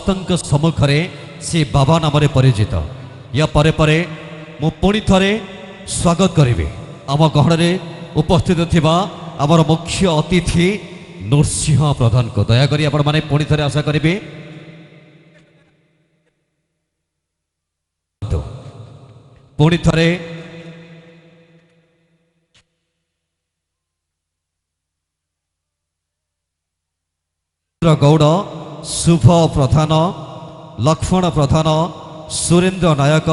समस्त सम्मुखें से बाबा नाम परिचित। या परे परे मु पुणी थरे स्वागत करी आम गहन उपस्थित थिबा आमर मुख्य अतिथि नरसिंह प्रधान को दयाकोरी आपण माने पुणी थरे आशा करेंगे। पुणी थरे गौड़, शुभ प्रधान, लक्ष्मण प्रधान, सुरेन्द्र नायक,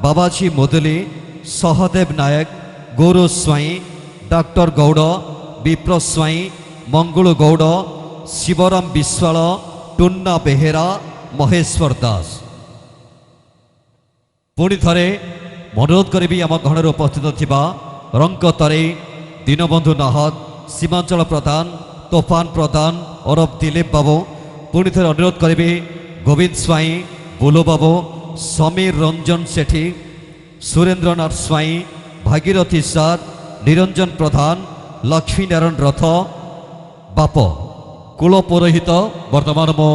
बाबाजी मुदुली, सहदेव नायक, गौरव स्वाई, डॉक्टर गौड़, विप्र स्वाई, मंगल गौड़, शिवराम विश्वाल, टुन्ना बेहेरा, महेश्वर दास। पुणी थरे अनुरोध करी आम गहन उपस्थित थिबा रंक तरे, दीनबंधु नाहक, सीमांचल प्रधान, तोफान प्रधान औरफ दिलीप बाबू। पुणी थे अनुरोध करी गोविंद स्वाई, बुलो बाबू, समीर रंजन सेठी, सुरेन्द्रनाथ स्वाई, भागीरथी सार, निरंजन प्रधान, लक्ष्मी नारायण रथ बाप, कुल पुरोहित। वर्तमान मो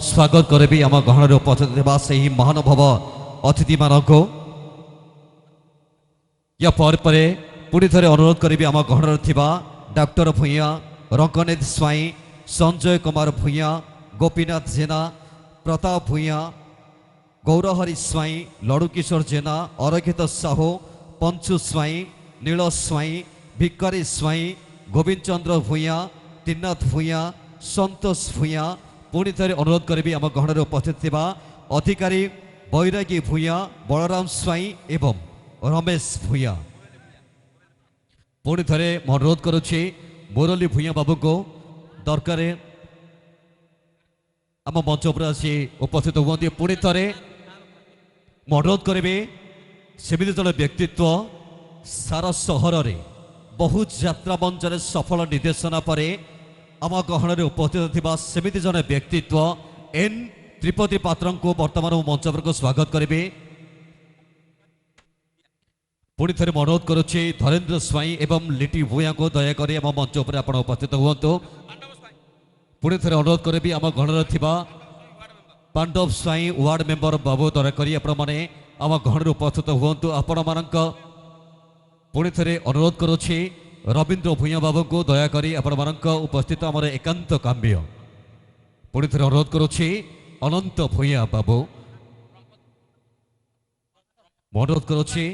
स्वागत करी आम गहन उपस्थित से महानुभाव अतिथि मानक। या पर पुणी थे अनुरोध करी आम गहन डॉक्टर भूया, रंकनेथ स्वाई, संजय कुमार भूया, गोपीनाथ जेना, प्रताप भूया, गौरहरि स्वाई, लड़ुकिशोर जेना, अरक्षित साहू, पंचु स्वाई, नील स्वाई, भिकारी स्वाई, गोविंद चंद्र भूया, त्रिनाथ भूया, संतोष भूया। पुणी थे अनुरोध करी आम गहन उपस्थित थिबा अधिकारी बैरागी भूया, बलराम स्वाई एवं रमेश भूया। पुणी थे अनुरोध करुच्ची मुरली भूया बाबू को दरकार आम मंच पर आसी उपस्थित हुए। पुणी थे अनुरोध करी सेमिति जड़े व्यक्तित्व सारा सहर में बहु यात्रा मंच सफल निर्देशना पर आम गहन उपस्थित थिबा सेमिति जड़े व्यक्तित्व एन त्रिपति पात्र को वर्तमान मंच पर को स्वागत करी। पुणी थे अनुरोध करुच्ची धरेन्द्र स्वाई एवं लिटी भूया को दयाकोरी आम मंच पर आप उपस्थित हूँ। पुणी थे अनुरोध करी आम गहन पांडव स्वाई वार्ड मेंबर बाबू दयाकोरी आपने आम गहन उपस्थित हूँ। आपण मान पुणी थे अनुरोध करुच्ची रवीन्द्र भूया बाबू को दयाकोरी आपण मान उपस्थित आमर एकांत काम्य। पुणी थे अनुरोध करुच्ची अनंत भूया बाबू अनुरोध करुच्ची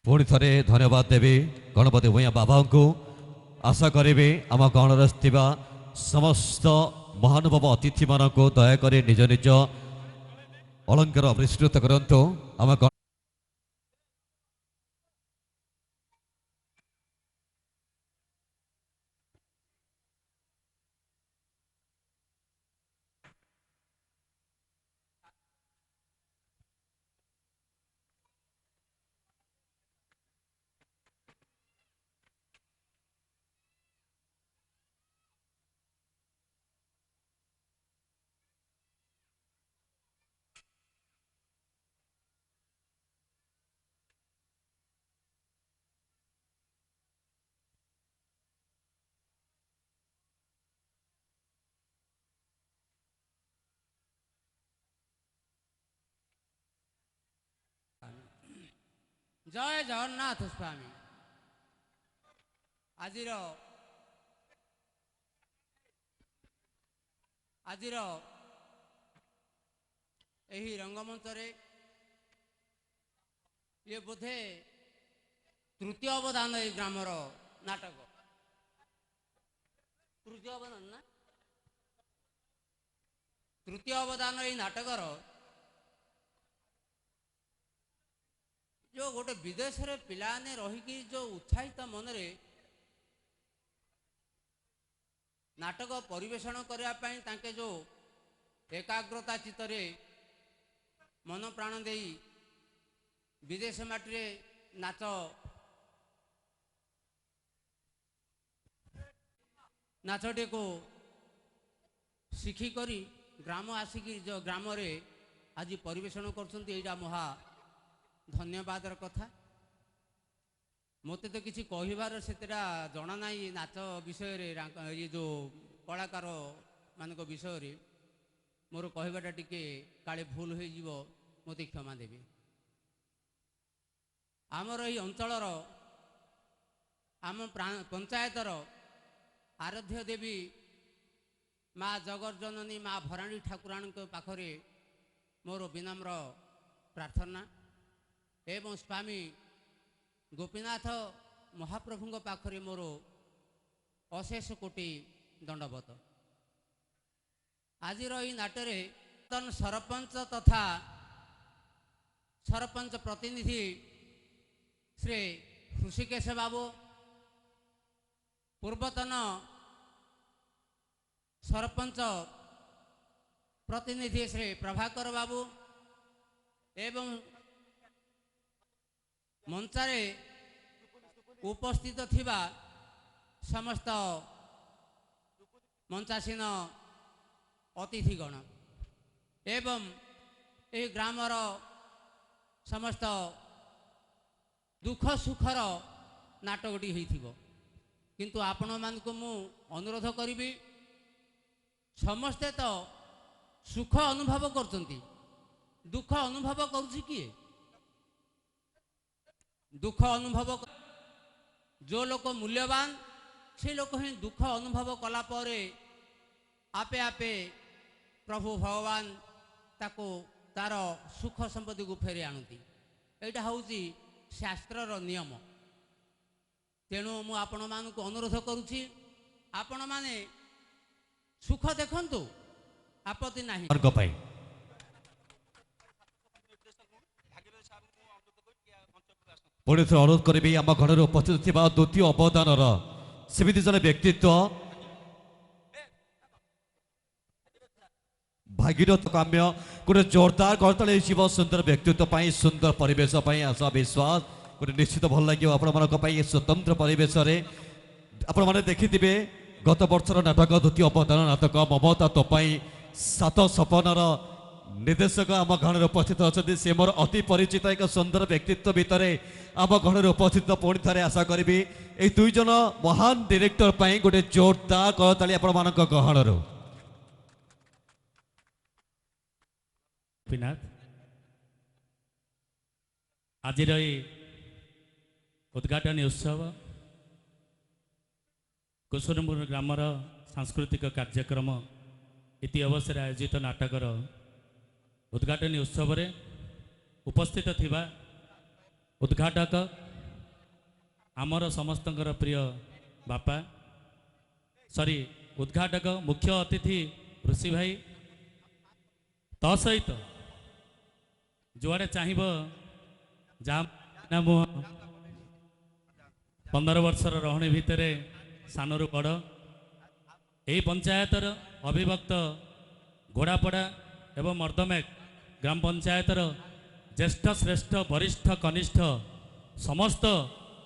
पुणी थे धन्यवाद देवी गणपति भूया बाबा को। आशा करी आम गणर समस्त महानुभाव अतिथि मान को दयाकोरी निज निज अलंकार विस्तृत करंतु। आम जय जगन्नाथ स्वामी। आजिर यही रंगमंच ये बोधे तृतीय अवदान ये ग्रामर नाटक तृतीय अवदान ना तृतीय अवदान ये नाटकर जो गोटे विदेश रे पिलाने रहीकि जो उत्साहित मन रे नाटक परिवेषण करने तांके जो एकाग्रता चित्तरे मन प्राण दे विदेश माटी नाच नाचटे को शिखिकी ग्राम आसिकी जो ग्राम रे आज परिवेषण कर महा धन्यवाद कथा। ମୋତେ ତ କିଛି କହିବାର ସେତେଟା ଜଣା ନାହିଁ ନାଚ ବିଷୟରେ ଇଏ ଯେଉଁ କଳାକାର ମାନଙ୍କ ବିଷୟରେ ମୋର କହିବାଟା ଟିକେ କାଳେ ଭୁଲ ହୋଇଯିବ ମୋତେ କ୍ଷମା ଦେବେ। ଆମର ଏହି ଅଞ୍ଚଳର ଆମ ପଞ୍ଚାୟତର ଆରାଧ୍ୟ ଦେବୀ ମା ଜଗର୍ଜନନୀ ମା ଭରାଣୀ ଠାକୁରାଣୀଙ୍କ ପାଖରେ ମୋର ବିନମ୍ର ପ୍ରାର୍ଥନା ଏବଂ ସ୍ୱାମୀ ଗୋପୀନାଥ ମହାପ୍ରଭୁଙ୍କ ପାଖରେ ମୋର ଅଶେଷ କୋଟି ଦଣ୍ଡବତ। ଆଜିର ଏହି ନାଟରେ ସରପଞ୍ଚ ତଥା ସରପଞ୍ଚ ପ୍ରତିନିଧି ଶ୍ରୀ ହୃଷିକେଶ ବାବୁ, ପୂର୍ବତନ ସରପଞ୍ଚ ପ୍ରତିନିଧି ଶ୍ରୀ ପ୍ରଭାକର ବାବୁ ଏବଂ ମଞ୍ଚରେ ଉପସ୍ଥିତ ଥିବା ସମସ୍ତ ମଞ୍ଚାସୀନ ଅତିଥିଗଣ ଏବଂ ଏହି ଗ୍ରାମର ସମସ୍ତ ଦୁଃଖ ସୁଖର ନାଟକଟି ହୋଇଥିବ, କିନ୍ତୁ ଆପଣମାନଙ୍କୁ ମୁଁ ଅନୁରୋଧ କରିବି, ସମସ୍ତେ ତ ସୁଖ ଅନୁଭବ କରୁଛନ୍ତି, ଦୁଃଖ ଅନୁଭବ କରୁଛି କିଏ? ଦୁଃଖ ଅନୁଭବ ଯେଉଁ ଲୋକ ମୂଲ୍ୟବାନ ସେ ଲୋକ ହିଁ ଦୁଃଖ ଅନୁଭବ କଲା ପରେ ଆପେ ଆପେ ପ୍ରଭୁ ଭଗବାନ ତାକୁ ତାର ସୁଖ ସମ୍ପତ୍ତିକୁ ଫେରି ଆଣନ୍ତି। ଏଇଟା ହେଉଛି ଶାସ୍ତ୍ରର ନିୟମ। ତେଣୁ ମୁଁ ଆପଣମାନଙ୍କୁ ଅନୁରୋଧ କରୁଛି, ଆପଣମାନେ ସୁଖ ଦେଖନ୍ତୁ, ଆପତ୍ତି ନାହିଁ। पुणी थोड़े अनुरोध करी आम घर उपस्थित थी द्वितीय अवदानर सेमती जन व्यक्तित्व भागीरथ काम्य गोटे जोरदार करताली जीव सुंदर व्यक्तित्व सुंदर परिवेश आशा विश्वास गोटे निश्चित भल लगे आपण स्वतंत्र परिवेश आपण मैंने देखि गत वर्षर नाटक द्वितीय अवदान नाटक ममता तो सात सपनर निर्देशक आम घर उपस्थित अच्छा से मोर अति परिचित एक सुंदर व्यक्तित्व भितर आम घर उपस्थित पुणी थे आशा करी ये दुई जन महान डायरेक्टर गोटे जोरदार करताली आपण मान गहणर आज उद्घाटन उत्सव कुसुमपुर ग्रामर सांस्कृतिक कार्यक्रम इति अवसर आयोजित नाटकर उद्घाटन उत्सव रे उपस्थित थिबा उद्घाटक आमर समस्त प्रिय बापा सॉरी उद्घाटक मुख्य अतिथि ऋषि भाई तो सहित जुआड़े चाहब जहाँ मु 15 वर्षर रहणी भितर सानू बड़ यही पंचायतर अभिभक्त घोड़ापड़ा एवं मर्दमेक ग्राम पंचायतर ज्येष्ठ श्रेष्ठ वरिष्ठ कनिष्ठ समस्त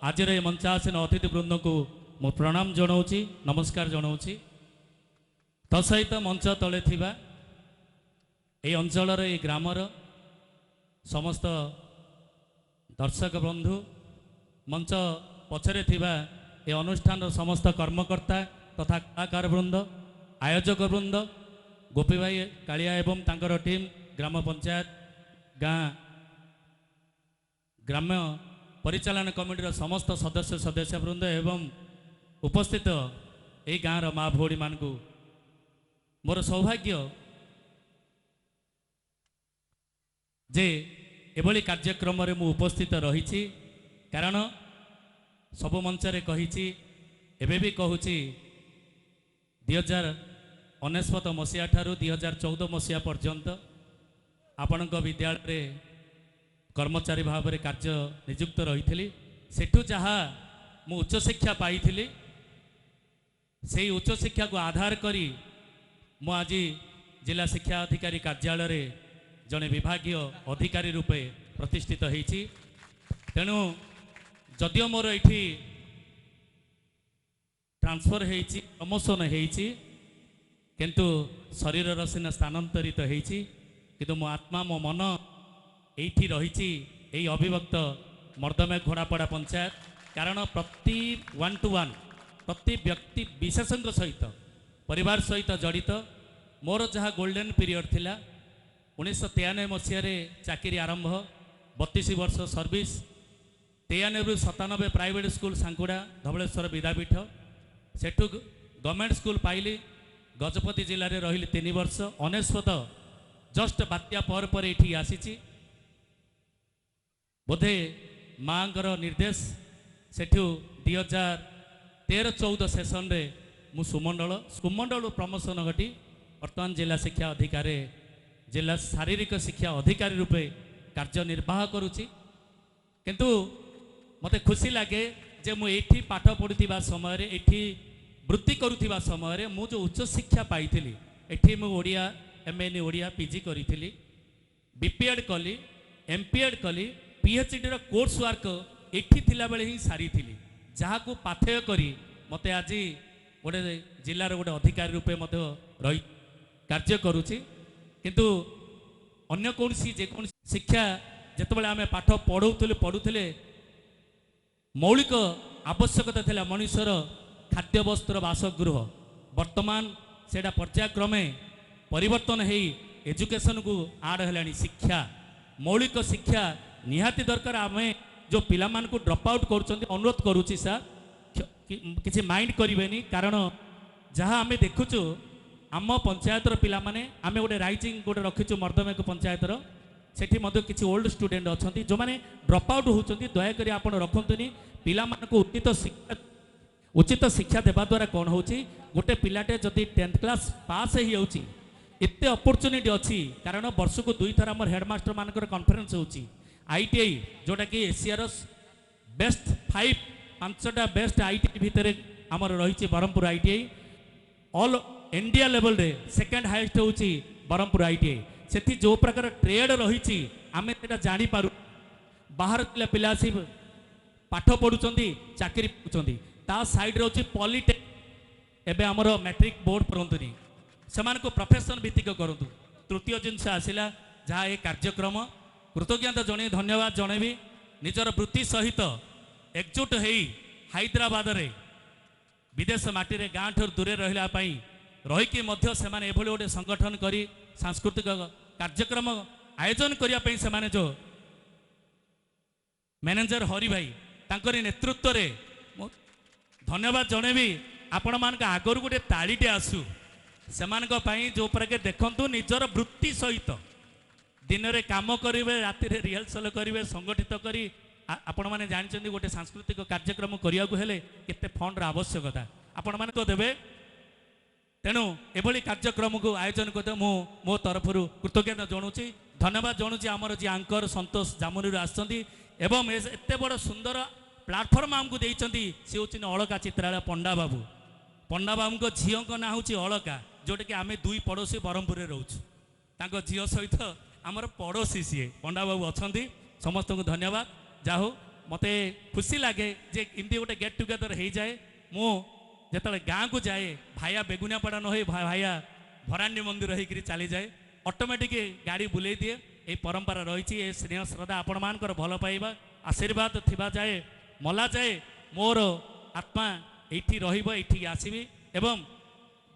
आज मंचासीन अतिथि वृंद को मु प्रणाम जनाऊँच नमस्कार जनाऊँच तसहित मंच तले थिबा ये अंचल ये ग्रामर समस्त दर्शक बंधु मंच पछरे थिबा ये अनुष्ठान समस्त कर्मकर्ता तथा कलाकार वृंद आयोजक वृंद गोपी भाई कालिया एवं तांकर टीम ग्राम पंचायत गाँ ग्राम्य परिचालन कमिटीर समस्त सदस्य सदस्य वृंद एवं उपस्थित यही गाँव माँ भौणी मान मोर सौभाग्य जे एभली कार्यक्रम मु उपस्थित रही कारण सबु मंचरे कही एबे भी कहूची 2019 मसीहा ठारू 2014 मसीहा पर्यंत आपण विद्यालय कर्मचारी भाव में कार्य नियुक्त रही सेठू जहाँ मु उच्च शिक्षा पाई से उच्च शिक्षा को आधार करी मु आज जिला शिक्षा अधिकारी कार्यालय जड़े विभागीय अधिकारी रूपे प्रतिष्ठित होती तेणु जदियो मोर ये ट्रांसफर होती प्रमोशन होती किंतु शरीर सीना स्थानांतरित होती किंतु मो आत्मा मो मन ये रही अभिभक्त मर्दमे घोड़ापड़ा पंचायत कारण प्रति 1 to 1 प्रति व्यक्ति विशेष सहित परिवार सहित जड़ित मोर जहाँ गोल्डन पीरियड थिला 1993 मसीह चाकरी आरंभ 32 वर्ष सर्विस 93 रु 97 प्राइवेट स्कूल सांकुड़ा धवलेश्वर विद्यापीठ सेठू गवर्नमेंट स्कूल पाइली गजपति जिले में रही 3 वर्ष 19 जस्ट बात्या पर ये आसी बोधे माँ निर्देश सेठू 2013-14 सेसन रे मु सुमंडल प्रमोशन घटी वर्तमान जिला शिक्षा अधिकारी जिला शारीरिक शिक्षा अधिकारी रूपे कार्यनिर्वाह करुच्ची किंतु मते खुशी लगे जे मु एठी पाठ पढ़ुवा समय एठी वृत्ति करुवा समय मु जो उच्च शिक्षा पाई एठी मु ओडिया एमए ओडिया पीजी करी बीपीएड कली एमपीएड कली पीएचडी रो कोर्स वर्क एठी थिला बेले ही सारी थिली जहाँ को पाथेय करी मते आज गोटे जिलार गोटे अधिकारी रूपे मते रही कार्य करुच्ची किंतु अन्य कौन जेको शिक्षा जितेबाला आम पाठ पढ़ुले मौलिक आवश्यकता थिला मनुष्यर खाद्य वस्त्र बासगृह वर्तमान सेटा पर्यायक्रमे परिवर्तन हो एजुकेशन को आड़ है शिक्षा मौलिक शिक्षा निहाती दरकार आम जो पिला को ड्रप आउट कर अनुरोध करुच्ची सर किसी माइंड करेनि कारण जहाँ आम देखुचु आम पंचायतर पिला माने आम गोटे राइजिंग गोटे रखीचु मर्दमेक पंचायतर सेठी मध्य किसी ओल्ड स्टूडेंट अच्छा जो मैंने ड्रप आउट होती दयाकोरी आप रखुनि पिला उचित शिक्षा देवा द्वारा कौन हो गोटे पिलाटे जदि 10th क्लास पास हो एते अपॉर्चुनिटी अच्छी कारण वर्ष को 2 थर आम हेडमास्टर मानकर कॉन्फ्रेंस होची आईटीआई जोटा कि एशियार बेस्ट 5टा बेस्ट आईटीआई भितर आमर रही Brahmapur ITI all India level रे सेकंड हाईएस्ट होची ब्रह्मपुर आईटीआई सेठी जो प्रकार ट्रेड रही आम जानी पारु बाहर पिला आसी पाठ पढ़ुंट चाकरी पढ़ुंट ता साइड रे होची पॉलिटेक एबे हमर मैट्रिक बोर्ड पढ़ंतुनी सेमान को प्रोफेशन भित्तिक करंतु तृतीय जिनस आसिला जहाँ ये कार्यक्रम कृतज्ञता जणे धन्यवाद जणेबी निजर वृत्ति सहित एकजुट होई हैदराबाद रे विदेश माटी रे गाँ ठर दूरे रहिला पई रहीकि मध्य सेमाने एभली गोटे संगठन करी सांस्कृतिक कार्यक्रम आयोजन करिया पई सेमाने जो मैनेजर हरि भाई तांकरी नेतृत्व रे धन्यवाद जणेबी आपण मान आगर गोटे तालीटे आसू सेमानक पई जो प्रके देखंतु निजर वृत्ति सहित दिन रे काम करेंगे राति रे रिहर्सल करेंगे संगठित करी आपण माने जानछन्ती गोटे सांस्कृतिक कार्यक्रम करिया को हेले केते फंड रा आवश्यकता आपण माने तो देबे तेणु एभली कार्यक्रम को आयोजन करते मो तरफ कृतज्ञता जनाऊँगी धन्यवाद जनाऊँगी आमर जी आंकर संतोष जामुनी आसती एवं एत बड़ सुंदर प्लाटफर्म आमको देती सी हूँ अलका चित्रालय पंडा बाबू को झील ना हूँ अलका जोटा कि आम 2 पड़ोशी ब्रह्मपुर में रोचु झील सहित आमर पड़ोशी सी पंडा बाबू अच्छा समस्त को धन्यवाद जाहो मत खुशी लगे जे इमती गोटे गेट टुगेदर हो जाए मु जिते गाँ को जाए भाया बेगुनियापड़ा न हो भाया भरांडी मंदिर होकर चली जाए ऑटोमेटिक गाड़ी बुले दिए ये परंपरा रही स्नेह श्रद्धा आपण मानकर भल पाइबा आशीर्वाद थिबा जाए मला जाए मोर आत्मा एठी रहिबो एठी आसीबी एवं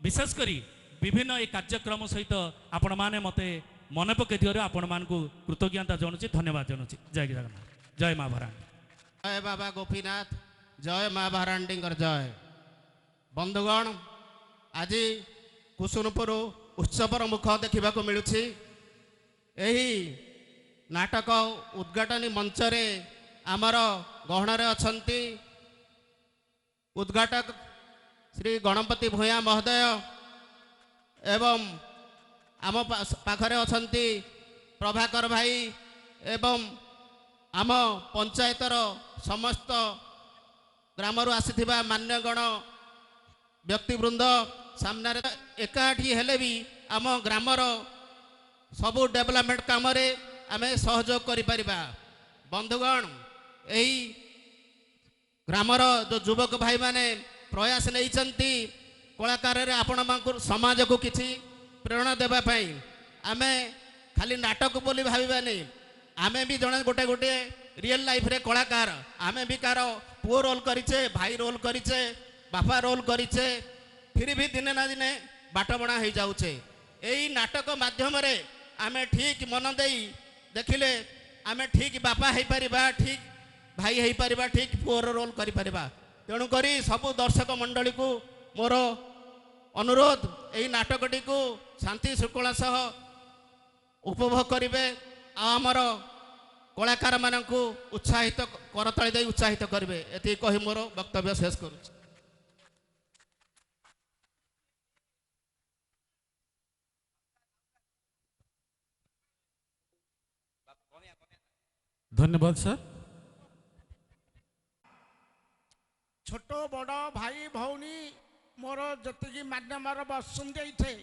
विशेष करी विभिन्न ये कार्यक्रम सहित आपण माने मते मन पके दियो आपण मान को कृतज्ञता जनाऊँगी धन्यवाद जनाऊँगी जय जगन्नाथ जय माँ भरांडी जय बाबा गोपीनाथ जय माँ भरांडी जय बंधुगण आज कुसुमपुर उत्सवर मुख देखा मिलूँ यही नाटक उद्घाटनी मंचरे आमर गहणरे अछंती उद्घाटक श्री गणपति भूया महोदय एवं आम पाखरे अछंती प्रभाकर भाई एवं आम पंचायतर समस्त ग्रामरु आसीथिबा मान्यगण व्यक्तिवृंद सामने एकाठी हेले भी आम ग्रामर सबू डेवलपमेंट काम रे आमे सहयोग करि परिबा बंधुगण यही ग्रामर जो युवक भाई माने प्रयास नहीं कलाकार आपण समाज को किसी प्रेरणा देवा आमे खाली नाटक बोली भाविबानी आमे भी जड़े गोटे गोटे रियल लाइफ रे कलाकार आमे भी कार पुओ रोल करिचे भाई रोल करिचे बापा रोल करिचे फिर भी दिने ना दिने बाटबणा हो जाऊे यही नाटक माध्यम आमे ठीक मन दे देखिले आमे ठीक बापा हो पारिबा ठीक भाई हो पारिबा ठीक पुओर रोल करि पारिबा तेणु करी सबु दर्शक मंडली को मोर अनुरोध यही नाटकटी को शांति श्रृंखला सह उपभोग करिवे आमर कलाकार मानू उत्साहित करताली दे उत्साहित करेंगे ये कही मोर वक्तव्य शेष करुच्ची। धन्यवाद सर। छोट बड़ भाई भौणी मोर जी माध्यम बसुंदे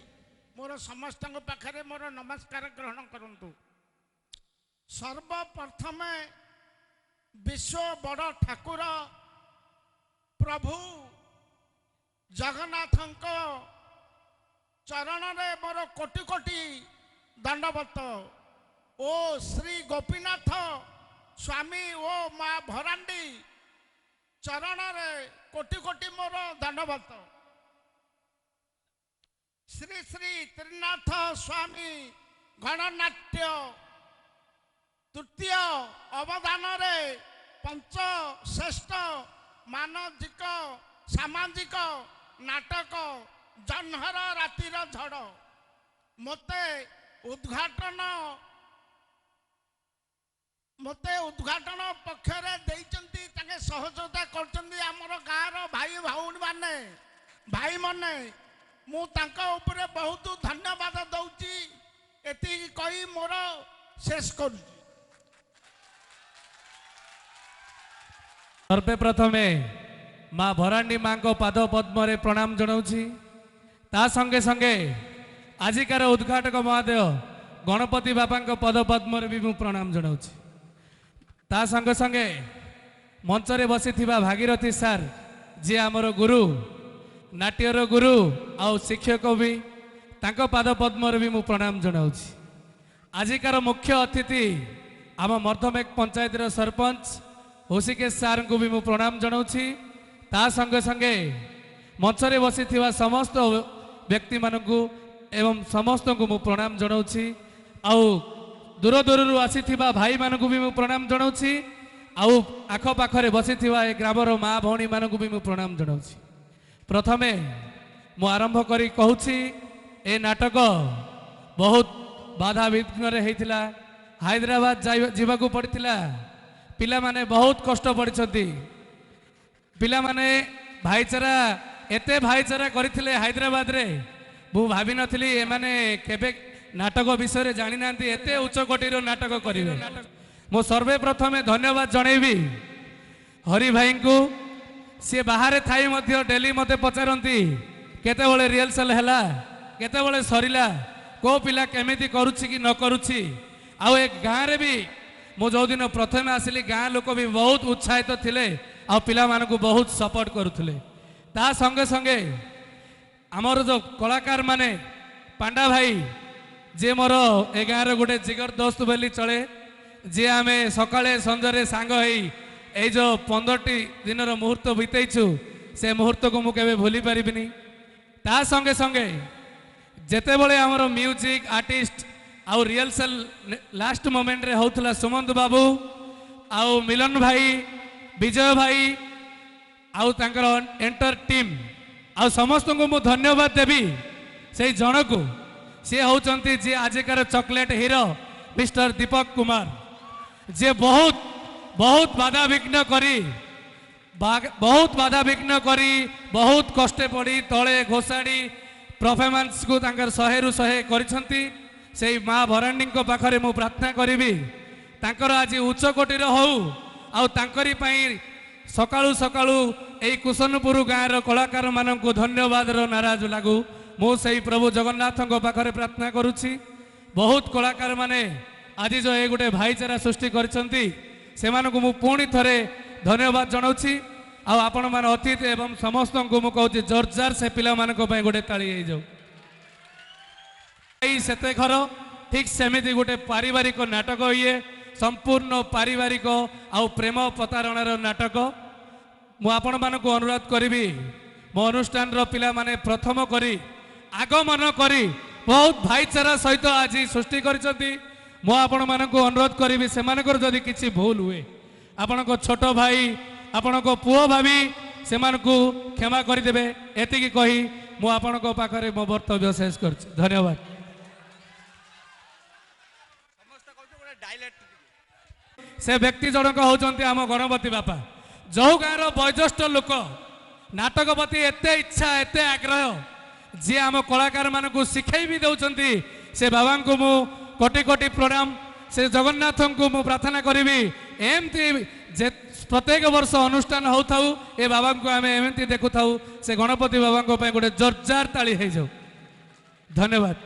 मोर समस्त पाखे मोर नमस्कार ग्रहण करंतु। सर्वप्रथम विश्व बड़ ठाकुर प्रभु जगन्नाथ चरण रे मोर कोटि कोटि दंडवत ओ श्री गोपीनाथ स्वामी ओ माँ भरांडी चरण रे कोटि कोटि मोर दंडवत श्री श्री त्रिनाथ स्वामी गणनाट्य तृतीय अवदान रे पंच श्रेष्ठ मानसिक सामाजिक नाटक जह्नर रातिर झड़ मते उद्घाटन पक्षर देइचंती ताके सहयोगिता करचंती हमर गाँर भाई भौणी माने भाई माने मु तांका उपरे बहुत धन्यवाद दउची एति कही मोर शेष करू। सर्वप्रथमे माँ भरांडी माँ को पाद पद्म रे प्रणाम जनाऊँगी ता संगे संगे आजिकार उद्घाटक महोदय गणपति बापा पद पद्म रे भी मु प्रणाम जनाऊँगी ता संगे संगे मंच रे बसी भागीरथी सार जी आमर गुरु नाट्यर गुरु आउ शिक्षक भी तांको पाद पद्म रे भी मु प्रणाम जनाऊँगी। आजिकार मुख्य अतिथि आम मर्दमेक पंचायत सरपंच हुसिकेश सार को भी मु प्रणाम जनाऊँगी ता संगे संगे मंच रे बसी समस्त व्यक्ति मानकु एवं समस्त को मु प्रणाम जनाऊँगी आउ दूर दूर आसी भाई मानकु भी मु प्रणाम जनाऊँगी आउ आख पाखरे बसी ए ग्रामर माँ भौणी मानकु भी मु प्रणाम जनाऊँगी। प्रथमे मु आरंभ करी कहूची ए नाटक बहुत बाधा विघ्न रे हेतिला हैदराबाद जीवाकू पड़िथिला पिला माने बहुत कष्ट पड़िछंती पिला माने भाईचारा एते भाईचारा करथिले हैदराबाद रे मु भाबी नथिली ए माने केबे नाटक विषय रे जानि नांती एते उच्च कोटीर नाटक करिवे। मु सर्वे प्रथमे धन्यवाद जणैबी हरि भाई को सी बाहर थाई मध्य डेली मते पचारती केते बळे रिहर्सल हैला केते बळे सरिला को पिला केमिति करूछि कि न करूछि आउ एक गाँ रे भी मु जो दिन प्रथम आसिली गाँ लोक भी बहुत उत्साहित थिले आ पिला मानकु बहुत सपोर्ट करुथिले ता संगे संगे आमर जो कलाकार माने पांडा भाई जे मोर ए गाँ रे गोटे जिगर दोस्त बोली चले जे आमे सकाळे संजरे सांग होई ए जो 15टी दिनर मुहूर्त बितेइछु से मुहूर्त को मु केबे भूली परिबिनी। ता संगे संगे जेते बळे हमर म्यूजिक आर्टिस्ट आउ रिहर्सल लास्ट मोमेंट रे होतला सुमंत बाबू आउ मिलन भाई विजय भाई आउ तांकर एंटर टीम आउ समस्त को मु धन्यवाद देबी से जनकु से होचंती जे आजिकार chocolate hero mister Deepak Kumar जे बहुत बहुत बाधा विघ्न करी बहुत कष्टे पड़ी तले घोषाड़ी परफॉर्मेंस को तांकर 100 रु 100 करिसंती से माँ भरांडी पाखरे मु प्रार्थना करी तांकर आज उच्च कोटीर हो आउ तांकरी पई सकाळु सकाळु एई कुसनपुर गाँर कलाकार मानकु धन्यवाद नाराज लागू मु से प्रभु जगन्नाथ पाखरे प्रार्थना करुछि। बहुत कलाकार माने आज जो ए गोटे भाईचारा सृष्टि करिसंती सेमानकु मु पुणी थरे धन्यवाद जनाऊँगी आ आपण मान अतिथि एवं समस्त को मु कहूँ जोरजार से पिला मानक पई गोटे ताली हो जाऊ सेते घर ठीक सेमिति गोटे पारिवारिक नाटक ये संपूर्ण पारिवारिक आउ प्रेम प्रतारणार नाटक मु आपण मानक अनुरोध करी मो अनुष्ठान पिला माने प्रथम करी आगमन करी बहुत भाईचारा सहित आज सृष्टि करिसंती मु आपण मानक अनुरोध करी से जदि किसी भूल हुए आपण छोट भाई आपण पुओ भाभी से क्षमा करदेवे एतिकी कही मु आपण पाखरे मो वक्तव्य शेष कर धन्यवाद। से व्यक्ति जनक होचंती आम गणपति बापा जो गाँव वयोज्येष्ठ लोक नाटक प्रति एते इच्छा एते आग्रह जी आम कलाकार मानक शिखाई भी दौरान से बाबा को मु कोटि कोटि प्रणाम से जगन्नाथ को मु प्रार्थना करी एमती प्रत्येक वर्ष अनुष्ठान हो थाउ ए बाबा को आम एमती देखु थाउ से गणपति बाबा गोटे जोरदार ताली हो जाऊ धन्यवाद।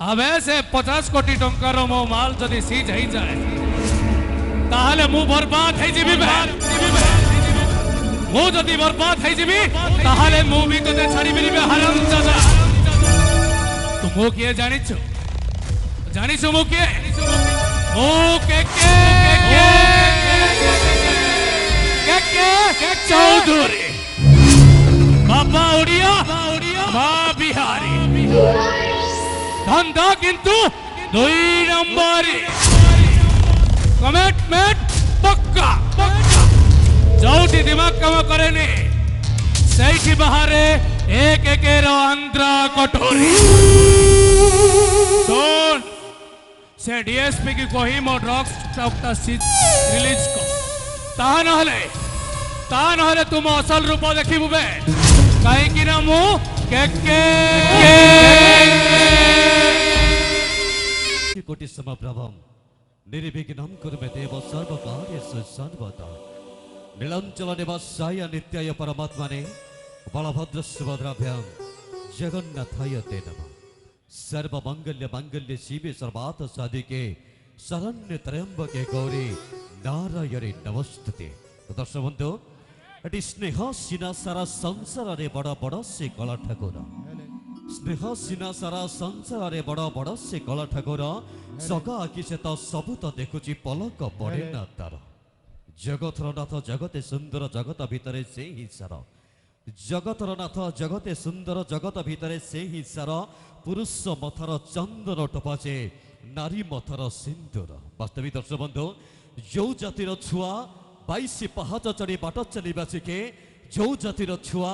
अबे से 50 कोटी टंकार मो माल जदि सीज हो जाए ताहले मु बर्बाद हो जीबी मु जदि बर्बाद हो जीबी ताहले मु भी तते छाड़ी बिनी हराम जादा तू मु किए जानिछु मु किए मु के चौधरी बाबा उड़िया माँ बिहारी धंधा किंतु 2 नंबरी कमिटमेंट पक्का जोटी दिमाग काम करे से बाहर एक आंध्रा कटोरी सुन से डीएसपी की कही मो ड्रग्स रिलीज को ता नहले तुम असल रूप देखिबु बे कहीं ना मु कोटि समप्रभम निर्विघ्नं कुरु मे देव सर्वकार्येषु सर्वदा नीलांचल निवासाय नित्याय परमात्मने बलभद्र सुभद्राभ्यां जगन्नाथाय ते नमः। सर्वमंगल्य मंगल्य शिवे सर्वार्थ साधिके शरण्य त्र्यंबके गौरी नारायणी नमस्ते। दर्शक बंधु एटी स्नेह सीना सारा संसार रे बड़ बड़ से कला ठाकुर स्नेह सीना सारा संसार रे बड़ बड़ से कला ठाकुर जगा आखि से तो सबू तो देखुची पलक पड़े ना तार जगतर नाथ जगते सुंदर जगत भितरे से ही सार जगतर नाथ जगते सुंदर जगत भितरे से ही सार पुरुष मथर चंदन टपाचे नारी मथर सिंदूर। वास्तविक दर्शक बंधु जो जातिर छुआ 22 पहाच चढ़ी बाट चलवा शिखे जो जातिर छुआ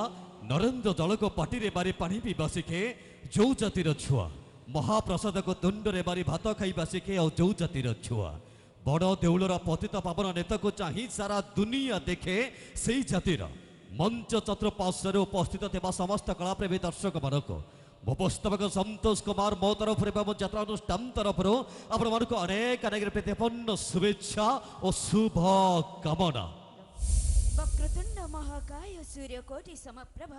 नरेन्द्र जल को पाटी रे बारी पानी पीवा शिखे जो जातिर छुआ महाप्रसाद को तुंड रे बारी भात खाइबा शिखे और जो जातिर छुआ बड़ देउलर पतित पावन नेता को चाही सारा दुनिया देखे से जातिर मंच चतुर्पार्श्व उपस्थित थे समस्त कलाप्रेमी दर्शक मानक उपस्थापक संतोष कुमार मो तरफ यात्रा अनुष्ठान तरफ आपण मानक अनेक अनेक प्रतिपन्न शुभेच्छा और शुभ कामना। वक्रतुंड महाकाय सूर्यकोटि समप्रभ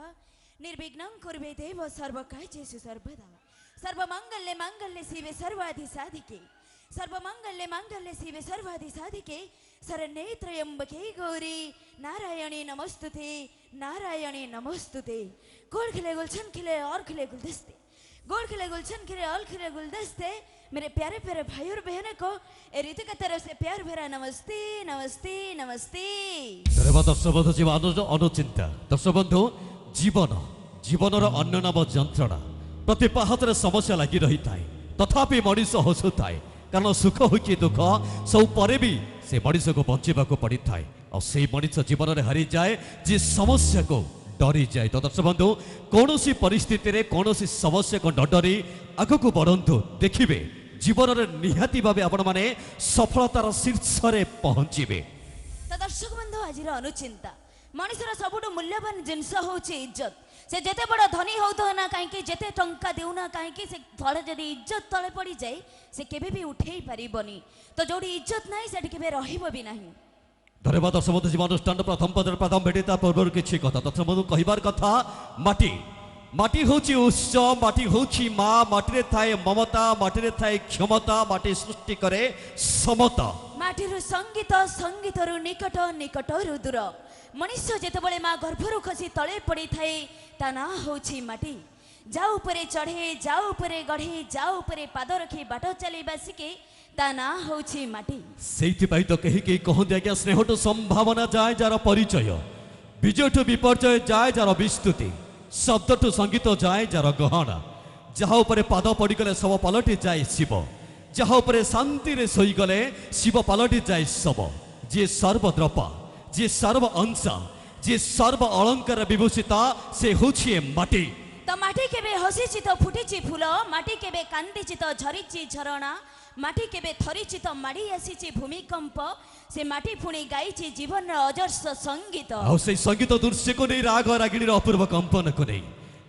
निर्विघ्नं कुरु देव सर्वकार्येषु सर्वदा सर्वमंगल्ये मंगल्ये शिवे सर्वाधिसाधिके सर्वमंगल्ये मंगल्ये शिवे सर्वाधिसाधिके शरण्ये त्र्यंबके गौरी नारायणी नमस्तुते नारायणी नमस्तुते। गोल खिले गुलशन खिले और खिले गुलदस्ते गोल खिले गुलशन खिले और खिले गुलदस्ते मेरे प्यारे प्यारे भाई और बहनों को ए ऋतु की तरफ से प्यार भरा नमस्ते नमस्ते नमस्ते। दर्शक बंधु जीवन अनुचिंता दर्शक बंधु जीवन जीवन अन्न नाम जंत्रणा प्रति पाहतर समस्या लगी रही थाए तथापि मनीष हसु थाए कारण सुख हो कि दुख सब पर भी से मनीष को बंचा पड़ी थाए और से मनीष जीवन में हारी जाए जी समस्या को डरी जाए। तो दर्शक बंधु कौन सी परिस्थिति रे कौन सी समस्या को न डरी आग को बढ़ंतु देखिए जीवन में निहाती भाव आपण माने सफलतार शीर्ष रे पहुंचीबे। तो दर्शक बंधु आज अनुचिंता मनुष्यर सबुठ मूल्यवान जिनस होची इज्जत से जेते बड़ धनी होतो ना कहीं जेते टंका देउना कहीं से थोड़े जदि इज्जत तले पड़ी जाए से केबे भी उठेई परिबनी तो जोड़ी इज्जत नहीं सेठी केबे रहिबो भी नहीं। धन्यवाद दर्शक बंधु जीवन अनुष्ठान प्रथम पदर प्रथम भेटिता पूर्व किसी कथा दर्शक बंधु कहबार कथा माटी माटी होची उत्स माटी होची माँ माटी रे थाए ममता माटी रे थाए क्षमता माटी सृष्टि करे समता ମାଟିରୁ ସଙ୍ଗୀତ ସଙ୍ଗୀତରୁ ନିକଟ ନିକଟରୁ ଦୂର ମଣିଷ ଯେତେବେଳେ ମା ଗର୍ଭରୁ ଖସି ତଳେ ପଡ଼ିଥାଏ ତା ନାଁ ହେଉଛି ମାଟି। ଯାହା ଉପରେ ଚଢ଼େ, ଯାହା ଉପରେ ଗଢ଼େ, ଯାହା ଉପରେ ପାଦ ରଖି ବାଟ ଚାଲିବା ଶିଖେ ତା ନାଁ ହେଉଛି ମାଟି। ସେଇଥିପାଇଁ ତ କେହି କେହି କହନ୍ତି ଆଜ୍ଞା ସ୍ନେହଠୁ ସମ୍ଭାବନା ଯାଏ ଯାହାର ପରିଚୟ, ବିଜୟଠୁ ବିପର୍ଯ୍ୟୟ ଯାଏ ଯାହାର ବିସ୍ତୁତି, ଶବ୍ଦଠୁ ସଙ୍ଗୀତ ଯାଏ ଯାହାର ଗହଣା। ଯାହା ଉପରେ ପାଦ ପଡ଼ିଗଲେ ଶବ ପାଲଟି ଯାଏ ଶିବ, ଯାହା ଉପରେ ଶାନ୍ତିରେ ଶୋଇଗଲେ ଶିବ ପାଲଟି ଯାଏ ଶବ। ଯିଏ ସର୍ବଦ୍ରପା, ଯିଏ ସର୍ବ ଅଂଶା, ଯିଏ ସର୍ବ ଅଳଙ୍କାର ବିଭୂଷିତା ସେ ହେଉଛି ଏ ମାଟି। ତ ମାଟି କେବେ ହସିଛି ତ ଫୁଟିଛି ଫୁଲ, ମାଟି କେବେ କାନ୍ଦିଛି ତ ଝରିଛି ଝରଣା, ମାଟି କେବେ ଥରିଛି ତ ମାଡ଼ି ଆସିଛି ଭୂମିକମ୍ପ, ସେ ମାଟି ପୁଣି ଗାଇଛି ଜୀବନର ଅଜସ୍ର ସଙ୍ଗୀତ। ଆଉ ସେଇ ସଙ୍ଗୀତ ଦୃଶ୍ୟକୁ ନେଇ ରାଗ ରାଗିଣୀର ଅପୂର୍ବ କମ୍ପନକୁ ନେଇ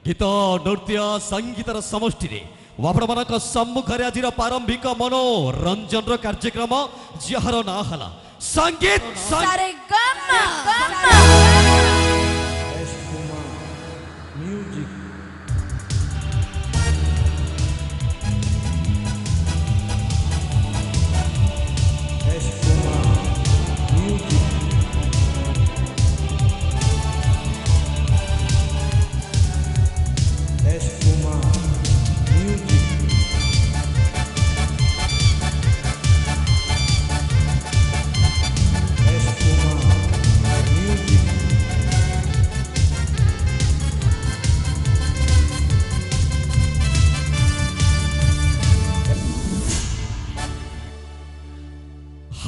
ଗୀତ ନୃତ୍ୟ ସଙ୍ଗୀତର ସମଷ୍ଟିରେ ଆପଣମାନଙ୍କ ସମ୍ମୁଖରେ ଆଜିର ପ୍ରାରମ୍ଭିକ ମନୋରଞ୍ଜନର କାର୍ଯ୍ୟକ୍ରମ ଯାହାର ନାଁ ହେଲା ସଙ୍ଗୀତ ସାରେ ଗାମା।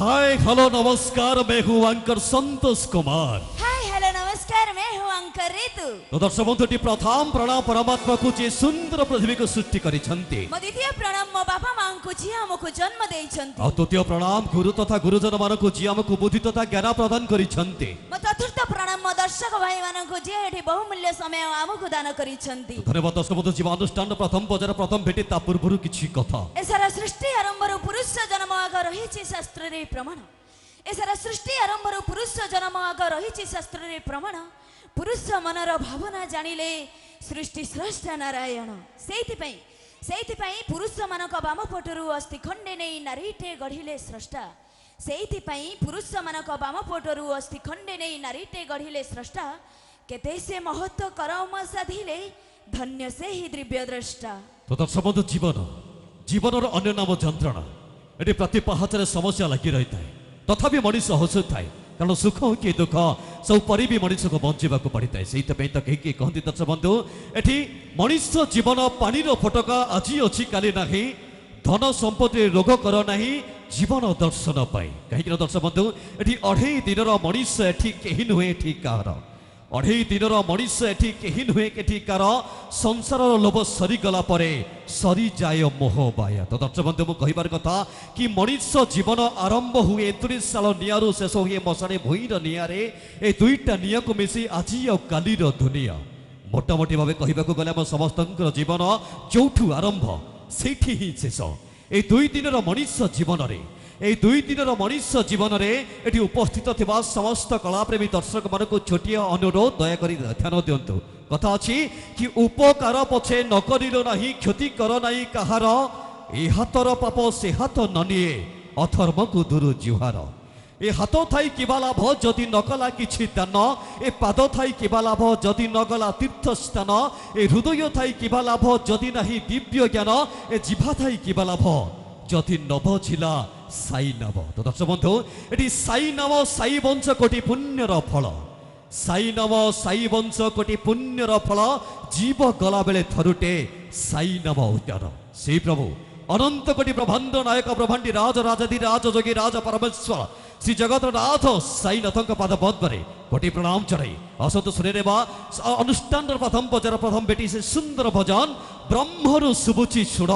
हाय हेलो नमस्कार, मैं हूं anchor Santosh Kumar. Hi hello नमस्कार, मैं हूँ अंकर ऋतु। तो दर्शक बंधुटी प्रथम प्रणाम परमात्मा को जे सुंदर पृथ्वी को सृष्टि करिसंती। मो द्वितीय प्रणाम मो बापा मां को जी हमको जन्म देइछंती। और तृतीय प्रणाम गुरु तथा गुरुजन मानक जी हमको बुद्धि तथा ज्ञान प्रदान करिसंती। मो चतुर्थ प्रणाम मो दर्शक भाई मानन को जी एठी बहुमूल्य समय हमको दान करिछंती। धन्यवाद दर्शक बंधु जीवन अनुष्ठान प्रथम बजार प्रथम भेटी ता पूर्व किछि कथा। ए सारा सृष्टि आरंभରୁ पुरुष जन्म आग रहिछि शास्त्र रे प्रमाण। ए सारा सृष्टि आरंभରୁ पुरुष जन्म आग रहिछि शास्त्र रे प्रमाण। पुरुष मनर भावना जानिले सृष्टि स्रष्टा नारायण। ସେଇଥିପାଇଁ ପୁରୁଷ ମାନଙ୍କ ବାମ ପଟରୁ ଅସ୍ଥି ଖଣ୍ଡେ ନେଇ ନାରୀଟେ ଗଢ଼ିଲେ ସ୍ରଷ୍ଟା। ସେଇଥିପାଇଁ ପୁରୁଷ ମାନଙ୍କ ବାମ ପଟରୁ ଅସ୍ଥି ଖଣ୍ଡେ ନେଇ ନାରୀଟେ ଗଢ଼ିଲେ ସ୍ରଷ୍ଟା। କେତେ ସେ ମହତ୍ଵ କରମ ସାଧିଲେ ଧନ୍ୟ ସେହି ଦିବ୍ୟ ଦ୍ରଷ୍ଟା। तो दर्शक बंधु जीवनर अन्य नाम যন্ত্রণা। এটি প্রতি পাহাচরে সমস্যা লাগি রহিଥାଏ, তথাপি মଣିଷ ହସୁଥାଏ, କାରଣ ସୁଖ ହଉ କି ଦୁଃଖ ସବୁ ପରି ବି ମଣିଷକୁ ବଞ୍ଚିବାକୁ ପଡ଼ିଥାଏ। ସେଇଥିପାଇଁ ତ କେହି କେହି କହନ୍ତି ଦର୍ଶକ ବନ୍ଧୁ ଏଠି ମଣିଷ ଜୀବନ ପାଣିର ଫୋଟକା, ଆଜି ଅଛି କାଲି ନାହିଁ, ଧନ ସମ୍ପତ୍ତିରେ ରୋଗ କର ନାହିଁ ଜୀବନ ଦର୍ଶନ ପାଇଁ। କାହିଁକି ନା ଦର୍ଶକ ବନ୍ଧୁ ଏଠି 2.5 ଦିନର ମଣିଷ ଏଠି କେହି ନୁହେଁ, ଏଠି କାହାର 2.5 ଦିନର ମଣିଷ ଏଠି କେହି ନୁହେଁ, ଏଠି କାହାର ସଂସାରର ଲୋଭ ସରିଗଲା ପରେ ସରିଯାଏ ମୋହ ବାୟା। ତ ଦର୍ଶକ ବନ୍ଧୁ ମୁଁ କହିବାର କଥା କି ମଣିଷ ଜୀବନ ଆରମ୍ଭ ହୁଏ 39 ସାଳ ନିଆଁରୁ, ଶେଷ ହୁଏ ମଶାଣୀ ଭୂଇଁର ନିଆଁରେ। ଏ ଦୁଇଟା ନିଆଁକୁ ମିଶି ଆଜି ଆଉ କାଲିର ଦୁନିଆ। ମୋଟାମୋଟି ଭାବେ କହିବାକୁ ଗଲେ ଆମ ସମସ୍ତଙ୍କର ଜୀବନ ଯୋଉଠୁ ଆରମ୍ଭ ସେଇଠି ହିଁ ଶେଷ। এই 2 দিনের মଣିଷ ଜୀବନରେ, এই 2 দিনের মଣିଷ ଜୀବନରେ এটি উপস্থিত থিবা সমস্ত কলাপ্রেমী দর্শক মানুষ ছোটিয়া অনুরোধ দয়াকরি ধ্যান দিয়ন্তু। কথা আছে কি উপকার পছে নকরিল নাহি, ক্ষতি কর নাই কাহার, এই হাতর পাপ সে হাত ননিয়ে অধর্মকু দূর জুহার। এ হাত থাই কিবা লাভ যদি নকলা কিছু দান, এ পাদ থাই কিবা লাভ যদি নগলা তীর্থস্থান, এ হৃদয় থাই কিবা লাভ যদি নাহি দিব্য জ্ঞান, এ জিভা থাই কিবা লাভ যদি নবঝিলা সাই নাম। তো দর্শক বন্ধু এটি সাই নাম, সাই বংশ কোটি পুণ্যর ফল। সাই নাম, সাই বংশ কোটি পুণ্যর ফল। জীব গলা বেলে থরুটে সাই নাম উচ্চার। সেই প্রভু অনন্ত কোটি ব্রহ্মাণ্ড নায়ক ব্রহ্মাণ্ডী রাজ রাজাধি রাজ যোগী রাজ পরমেশ্বর শ্রী জগতনাথ সাইনাথଙ୍କ ପାଦ ପଦ୍ମରେ କୋଟି ପ୍ରଣାମ ଚଢ଼ାଇ ଆସନ୍ତୁ ଶୁଣିନେବା ଅନୁଷ୍ଠାନର ପ୍ରଥମ ପଜାର ପ୍ରଥମ ବେଟି ସେ ସୁନ୍ଦର ଭଜନ ବ୍ରହ୍ମରୁ ଶୁଭୁଛି ଶୁଣ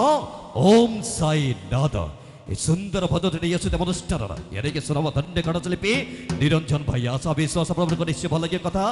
ଓମ୍ ସାଇ ନାଦ। ଏ ସୁନ୍ଦର ଭଜନ ନେଇ ଆସୁଛି ଅନୁଷ୍ଠାନର ଏନେକି ଶୁଣବ ଧନ୍ୟ ଗଣଶିଳ୍ପୀ ନିରଞ୍ଜନ ଭାଇ। ଆଶା ବିଶ୍ୱାସ ଆପଣଙ୍କ ନିଶ୍ଚୟ ଭଲ ଲାଗିବ କଥା।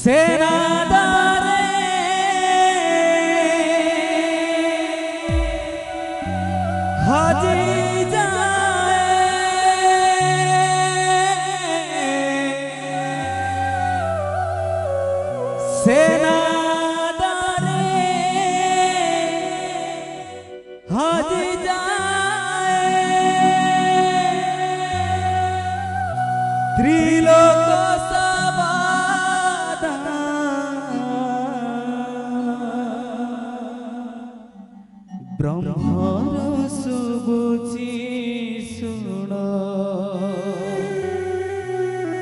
सेनादारे हाजी सेनादारे हाजी जाए त्रिलोक सबादा ब्रह्मर सुबुची सुन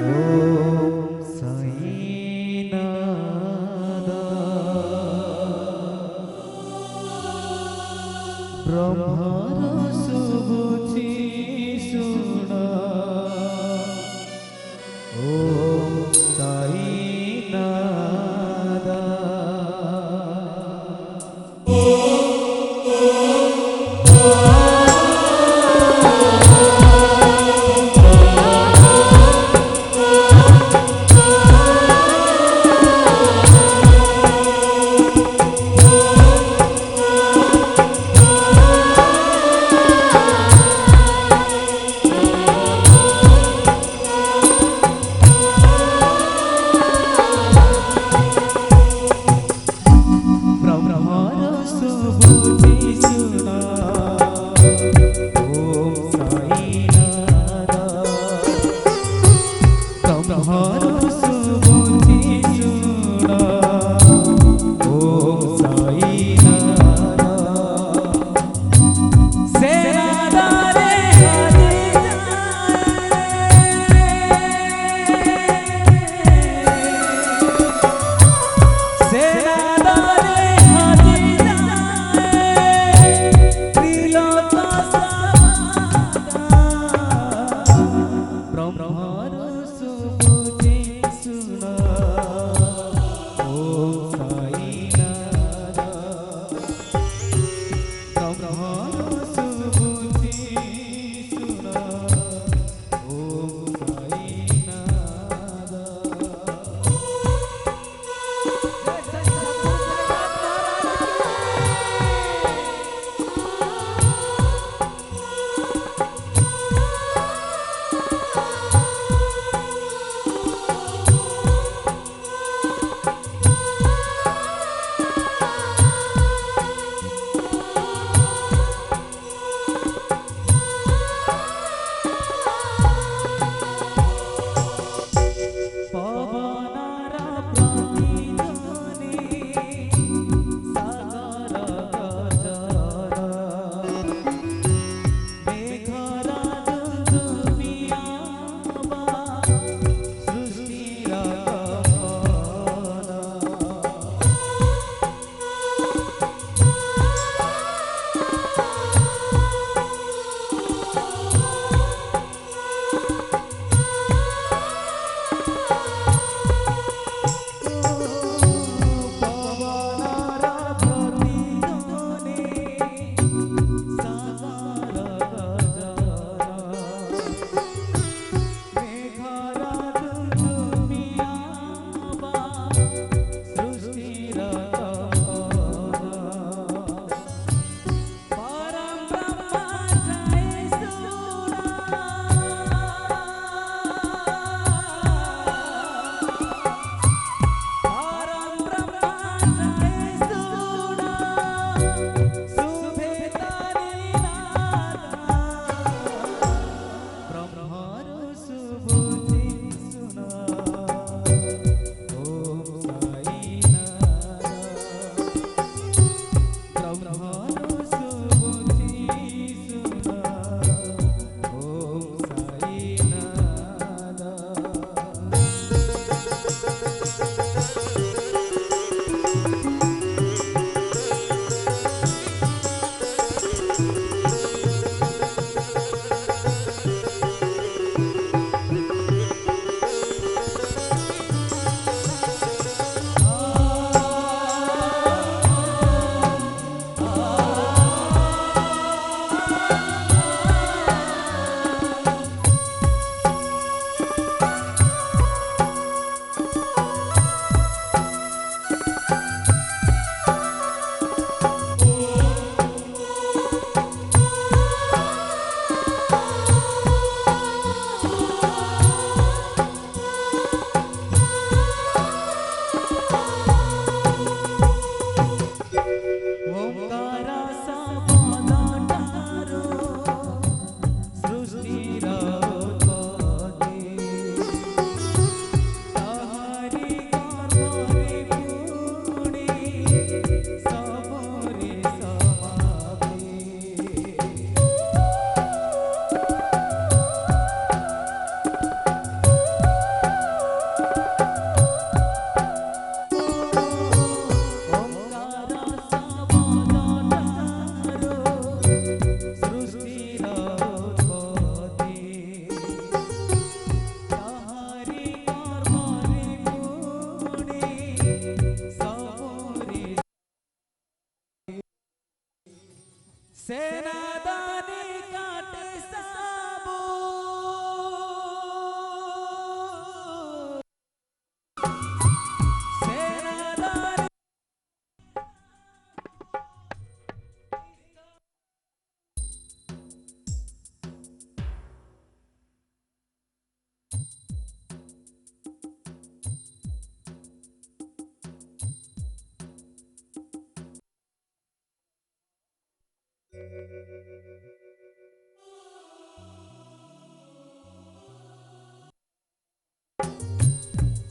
ओम साईनाथ ब्रह्मर सुबुची सुन ओम साईनाथ सेनादानी काटे साबू सेनादानी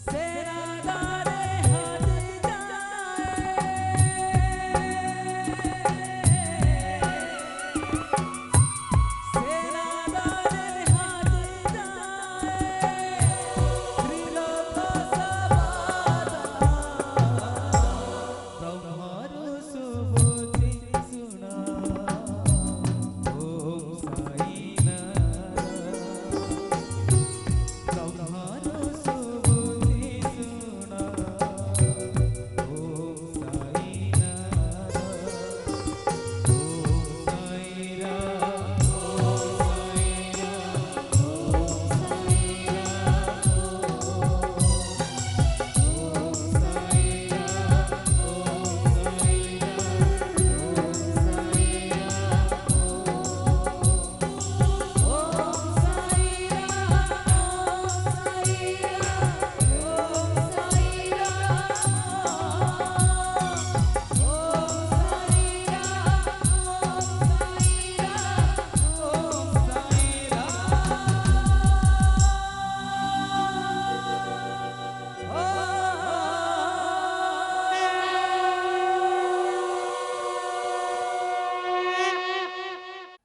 सेनादानी हाथ सेनादानी हाथ त्रिलोक सबादा ब्रह्मारो सुबुद्धि सुना ओम साईनाथ ब्रह्मारो सुबुद्धि सुना ओम साईनाथ ओम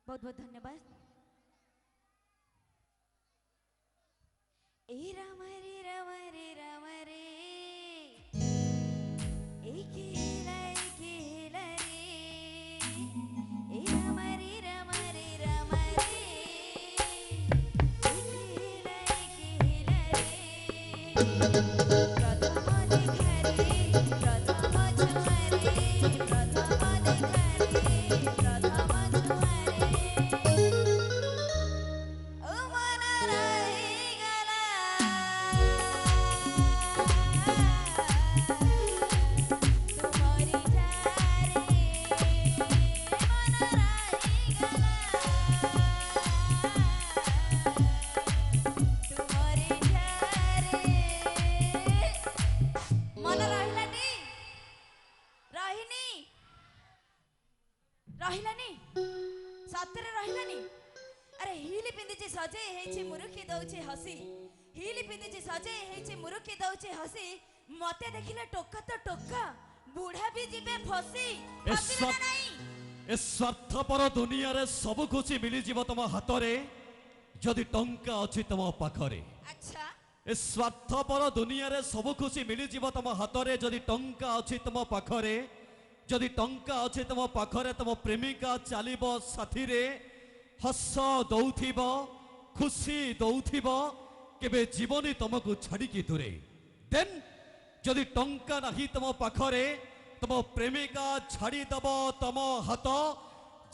बहुत बहुत धन्यवाद। ए राम रे राम रे राम रे एक हेला रे ए राम रे राम रे राम रे एक हेला रे प्रथम देखा रे प्रथम छुआ रे प्रथम देखा रे प्रथम छुआ रे ओ मन रहीगला तुम्हारी ठारे मन रहीगला तुम्हारी ठारे मन रहिलानी रहिनी रहिलानी सତରେ ରହିଲାନି अरे हिली पिंदिची सजे हेची मुरुखी दउची हसी हिली पिंदिची सजे हेची मुरुखी दउची हसी मते देखिले टोका तो टोका बुढ़ा भी जीवे फसी फसी ना नहीं ए स्वार्थपर दुनिया रे सब खुशी मिली जीव तुम हाथ रे जदि टंका अछि तुम पाखरे अच्छा ए स्वार्थपर दुनिया रे सब खुशी मिली जीव तुम हाथ रे जदि टंका अछि तुम पाखरे जदि टंका अछि तुम पाखरे तुम प्रेमिका चलिबो साथी रे हस दउथिबो खुशी दउथिबो केबे जीवनी तुमको छाड़ी की दूरे देन जदि टंका नाही तुम पाखरे तुम प्रेमिका छाड़ी दब तुम हाथ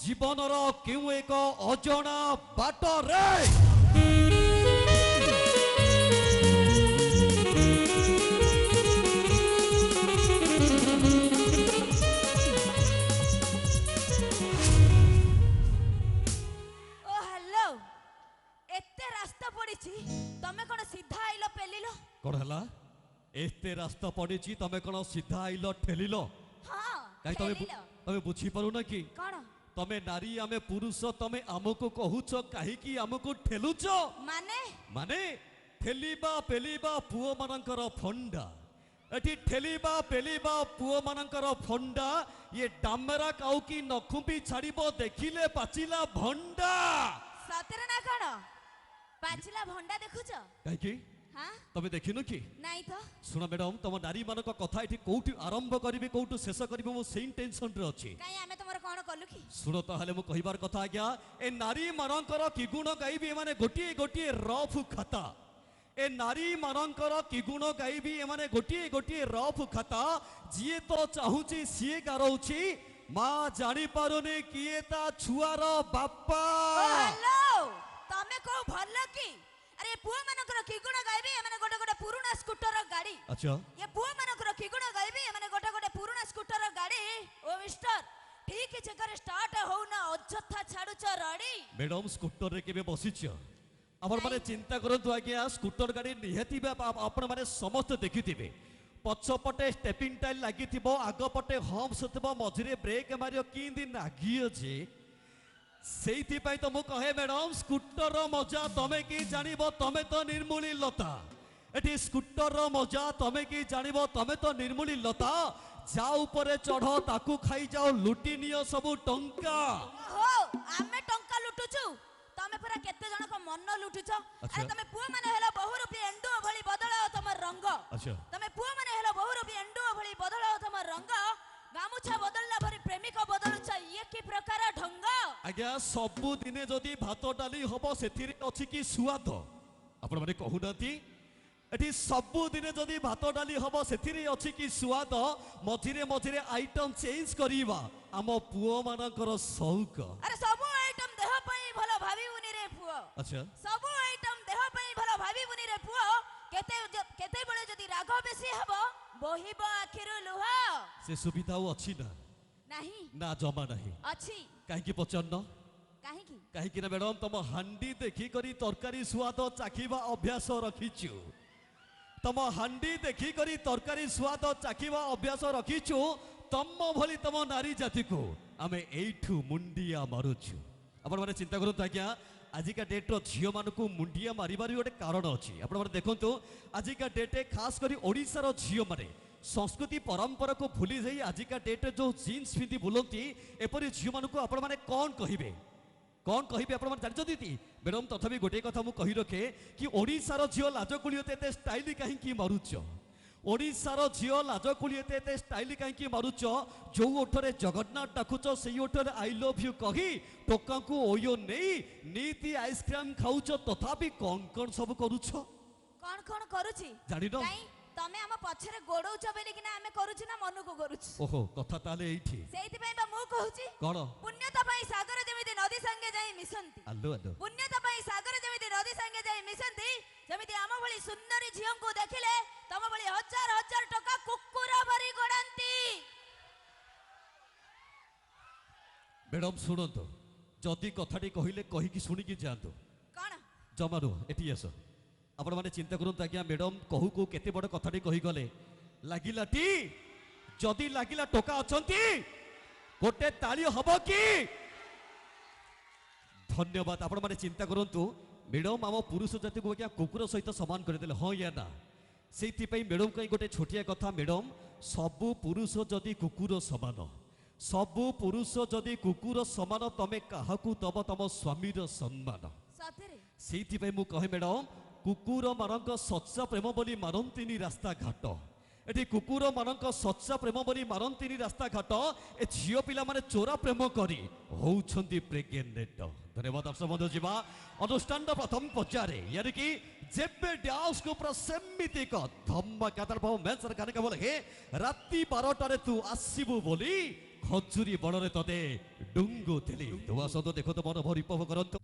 जीवनर केउ एक अजणा बाट रे ओ हेलो एते रास्ता पड़ीची तमे कोन सीधा आइलो पेलिलो कौन हला एते रास्ता पड़ीची तमे कोन सीधा आइलो ठेलिलो हां काई पेलिलो तमे बुझी पारु ना कि कोन तमे नारी आमे पुरुष तमे आमको कहूचो काहे कि आमको ठेलुचो माने माने ठेलिबा पेलिबा पुओ मानकर फंडा एठी ठेलिबा पेलिबा पुओ मानकर फंडा ये डामरा काउ की नखुंपी छाड़िबो देखिले पाचिला भंडा सତରେ ना कोन पांचला भंडा देखुचो काहे कि हां तमे देखिनो कि नाही तो सुन मैडम तुम नारी मानक कथा एठी कोउठी आरंभ करिबे कोउठु शेष करिबे मो सेम टेंशन रे अछि काई आमे तमर कोन कलु की सुनो ताहले मु कहिबार कथा आज्ञा ए नारी मानकर कि गुण गाइबी माने गोटिए गोटिए रफ खाता ए नारी मानकर कि गुण गाइबी माने गोटिए गोटिए रफ खाता जिए तो चाहुची सिए गारौची ମା ଜାଣିପାରୁନି କିଏ ତା ଛୁଆର ବାପା। ହ୍ୟାଲୋ ତମେ କୋଉ ଭଲ କି? ଆରେ ପୁଅ ମାନଙ୍କର କି ଗୁଣ ଗାଇବି? ଏମାନେ ଗୋଟେ ଗୋଟେ ପୁରୁଣା ସ୍କୁଟର ଗାଡି। ଆଚ୍ଛା ଏ ପୁଅ ମାନଙ୍କର କି ଗୁଣ ଗାଇବି? ଏମାନେ ଗୋଟେ ଗୋଟେ ପୁରୁଣା ସ୍କୁଟର ଗାଡି। ଓ ମିଷ୍ଟର ଠିକ ଜାଗାରେ ଷ୍ଟାର୍ଟ ହଉନା, ଅଯଥା ଛାଡୁଛ ରଡି। ମ୍ୟାଡାମ ସ୍କୁଟରରେ କେବେ ବସିଛ? ଆପଣ ମାନେ ଚିନ୍ତା କରନ୍ତୁ ଆଜ୍ଞା, ସ୍କୁଟର ଗାଡି ନିହାତି ଆପଣ ମାନେ ସମସ୍ତେ ଦେଖିଥିବେ। ପଛପଟେ ଷ୍ଟେପିଂ ଟାଇଲ ଲାଗିଥିବ, ଆଗପଟେ ହମ୍ପସ ଥିବ, ମଝିରେ ବ୍ରେକ୍ ମାରିବ, କିନ୍ତି ନାଗି ଅଛି। ସେଇଥିପାଇଁ ତ ମୁଁ କହେ ମ୍ୟାଡାମ ସ୍କୁଟର ମଜା ତମେ କି ଜାଣିବ, ତମେ ତ ନିର୍ମୂଳୀ ଲତା। ଏଠି ସ୍କୁଟର ମଜା ତମେ କି ଜାଣିବ, ତମେ ତ ନିର୍ମୂଳୀ ଲତା। ଯା ଉପରେ ଚଢ, ତାକୁ ଖାଇଯାଅ, ଲୁଟି ନିଅ ସବୁ ଟଙ୍କା। ଓହୋ ଆମେ ଟଙ୍କା ଲୁଟୁଛୁ, ତମେ ପୁରା କେତେ ଜଣକ ମନ ଲୁଟୁଛ। ଆରେ ତମେ ପୁଅ ମାନେ ହେଲ ବହୁରୂପୀ ଏଣ୍ଡୁଅ ଭଳି ବଦଳାଅ ତମ ରଙ୍ଗ। ଆଚ୍ଛା ତମେ ପୁଅ ମାନେ ହେଲ ବହୁରୂପୀ ଏଣ୍ଡୁଅ ଭଳି ବଦଳାଅ ତମ ରଙ୍ଗ। ଗାମୁଛା ବଦଳିଲା ଭରି ପ୍ରେମିକ ବଦଳୁଛ, ଇଏ କି ପ୍ରକାର ଢଙ୍ଗ? ଆଜ୍ଞା ସବୁ ଦିନେ ଯଦି ଭାତ ଡାଲି ହବ ସେଥିରେ ଅଛି କି ସୁଆଦ? ଆପଣ ମାନେ କହୁନାହାନ୍ତି। ଏଠି ସବୁ ଦିନେ ଯଦି ଭାତ ଡାଲି ହବ ସେଥିରେ ଅଛି କି ସୁଆଦ? ମଝିରେ ମଝିରେ ଆଇଟମ ଚେଞ୍ଜ କରିବା ଆମ ପୁଅ ମାନଙ୍କର ସଉକ। ଆରେ ସବୁ ଆଇଟମ ଦେହ ପାଇଁ ଭଲ ଭାବିବୁନି ରେ ପୁଅ। ଆଚ୍ଛା ସବୁ ଆଇଟମ ଦେହ ପାଇଁ ଭଲ ଭାବିବୁନି ରେ ପୁଅ। କେତେବେଳେ ଯଦି ରାଗ ବେଶୀ ହବ ବୋହିବ ଆଖିରୁ ଲୁହ। ସେ ସୁବିଧା ଆଉ ଅଛି ନା? ନାହିଁ ନା ଜମା ନାହିଁ। ଅଛି। କାହିଁକି ପଚାରୁନ? କାହିଁକି? କାହିଁକି ନା ମ୍ୟାଡାମ ତମ ହାଣ୍ଡି ଦେଖିକରି ତରକାରୀ ସୁଆଦ ଚାଖିବା ଅଭ୍ୟାସ ରଖିଛୁ। ତମ ହାଣ୍ଡି ଦେଖିକରି ତରକାରୀ ସୁଆଦ ଚାଖିବା ଅଭ୍ୟାସ ରଖିଛୁ। ତମ ଭଳି ତମ ନାରୀ ଜାତିକୁ ଆମେ ଏଇଠୁ ମୁଣ୍ଡିଆ ମାରୁଛୁ। ଆପଣ ମାନେ ଚିନ୍ତା କରନ୍ତୁ ଆଜ୍ଞା, ଆଜିକା ଡେଟ୍ର ଝିଅମାନଙ୍କୁ ମୁଣ୍ଡିଆ ମାରିବାର ଗୋଟେ କାରଣ ଅଛି। ଆପଣମାନେ ଦେଖନ୍ତୁ ଆଜିକା ଡେଟ୍ରେ ଖାସ କରି ଓଡ଼ିଶାର ଝିଅମାନେ ସଂସ୍କୃତି ପରମ୍ପରାକୁ ଭୁଲି ଯାଇ ଆଜିକା ଡେଟ୍ରେ ଯେଉଁ ଜିନ୍ସ ପିନ୍ଧି ବୁଲନ୍ତି, ଏପରି ଝିଅମାନଙ୍କୁ ଆପଣମାନେ କ'ଣ କହିବେ? କ'ଣ କହିବେ ଆପଣମାନେ ଜାଣିଛନ୍ତି? ମ୍ୟାଡ଼ାମ୍ ତଥାପି ଗୋଟିଏ କଥା ମୁଁ କହି ରଖେ କି ଓଡ଼ିଶାର ଝିଅ ଲାଜକୁଳି ଏତେ ଷ୍ଟାଇଲ କାହିଁକି ମାରୁଛ? ଓଡ଼ିଶାର ଝିଅ ଲାଜକୁଳି ଏତେ ଷ୍ଟାଇଲ କାହିଁକି ମାରୁଛ? ଯେଉଁ ଓଠରେ ଜଗନ୍ନାଥ ଡାକୁଛ ସେଇ ଓଠରେ ଆଇ ଲଭ୍ ୟୁ କହି ଟୋକାଙ୍କୁ ଓୟୋ ନେଇ ନୀତି ଆଇସ୍କ୍ରିମ୍ ଖାଉଛ, ତଥାପି କ'ଣ କ'ଣ ସବୁ କରୁଛ? କଣ କଣ କରୁଛି ଜାଣିନ? କାଇଁ ତମେ ଆମ ପଛରେ ଗୋଡଉଛ ବୋଲି କିନା ଆମେ କରୁଛୁ ନା ମନକୁ କରୁଛୁ? ଓହୋ କଥା ତାହେଲେ ଏଇଠି। ସେଇଥିପାଇଁ ବା ମୁଁ କହୁଛି କ'ଣ? ପୁଣ୍ୟତା ପାଇଁ ସାଗର ଯେମିତି ନଦୀ ସାଙ୍ଗେ ଯାଇ ମିଶନ୍ତି, ଆଲୋ ଆଲୋ ପୁଣ୍ୟତା ପାଇଁ ସାଗର ଯେମିତି ନଦୀ ସାଙ୍ଗେ ଯାଇ ମିଶନ୍ତି, ଯେମିତି ଆମ ଭଳି ସୁନ୍ଦରୀ ଝିଅଙ୍କୁ ଦେଖିଲେ ତମ ଭଳି ହଜାର ହଜାର ଟଙ୍କା କୁକୁର ଭରି ଗୋଡାନ୍ତି। ମ୍ୟାଡ଼ାମ୍ ଶୁଣନ୍ତୁ, ଯଦି କଥାଟି କହିଲେ କହିକି ଶୁଣିକି ଯାଆନ୍ତୁ। କଣ? ଜମା ନୁହଁ, ଏଠି ଆସ। ଆପଣମାନେ ଚିନ୍ତା କରନ୍ତୁ ଆଜ୍ଞା, ମ୍ୟାଡ଼ାମ୍ କହୁ କହୁ କେତେ ବଡ଼ କଥାଟି କହିଗଲେ। ଲାଗିଲାଟି? ଯଦି ଲାଗିଲା ଟୋକା ଅଛନ୍ତି ଗୋଟେ ତାଳି ହବ କି? ଧନ୍ୟବାଦ। ଆପଣମାନେ ଚିନ୍ତା କରନ୍ତୁ, ମ୍ୟାଡ଼ାମ୍ ଆମ ପୁରୁଷ ଜାତିକୁ ଆଜ୍ଞା କୁକୁର ସହିତ ସମାନ କରିଦେଲେ, ହଁ ୟା ନା? ସେଇଥିପାଇଁ ମ୍ୟାଡ଼ାମ୍ ପାଇଁ ଗୋଟେ ଛୋଟିଆ କଥା, ମ୍ୟାଡ଼ାମ୍ ସବୁ ପୁରୁଷ ଯଦି କୁକୁର ସମାନ, ସବୁ ପୁରୁଷ ଯଦି କୁକୁର ସମାନ, ତମେ କାହାକୁ ଦବ ତମ ସ୍ୱାମୀର ସମ୍ମାନ? ସତରେ? ସେଇଥିପାଇଁ ମୁଁ କହେ ମ୍ୟାଡ଼ାମ୍ କୁକୁର ମାନଙ୍କ ସଚ୍ଚା ପ୍ରେମ ବୋଲି ମାନନ୍ତିନି ରାସ୍ତାଘାଟ। ଏଠି କୁକୁର ମାନଙ୍କ ସଚ୍ଚା ପ୍ରେମ ବୋଲି ମାନନ୍ତିନି ରାସ୍ତାଘାଟ। ଏ ଝିଅ ପିଲାମାନେ ଚୋରା ପ୍ରେମ କରି ହଉଛନ୍ତି ପ୍ରେଗନେଣ୍ଟ। ଧନ୍ୟବାଦ ଦର୍ଶକ ବନ୍ଧୁ। ଯିବା ଅନୁଷ୍ଠାନର ପ୍ରଥମ ପର୍ଯ୍ୟାୟରେ, यानी कि जेबे डांस को पूरा सेमिति का धमाकेदार परफॉर्मेंस गाने का बोले राति 12टारे तू आसीबु बोली खजुरी बणरे तते डुंगु थिली। तो आसतो देखो तो मन भरी उपभोग करंतु।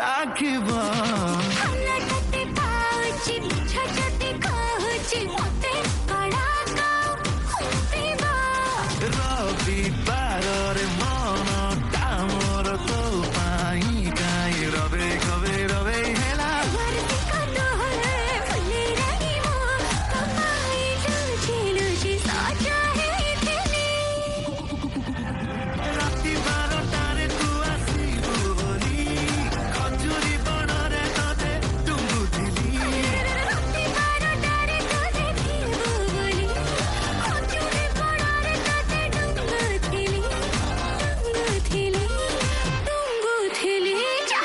लाखिब हलकते पाउची छछते कहूची मते कड़ा हुपिबा रविवार रे मन टामर तो पाई काई रवे कवे रवे हेला वर्ती कतोहरे फुले रहिमो कमाई लुची लुची साचा है तेने राति 12टारे तू आसिबु बोली खजुरी बणरे तते टुंगुथिली राति 12टारे तो देखिबो बोली खजुरी बणारे तते डुंगुथिली जा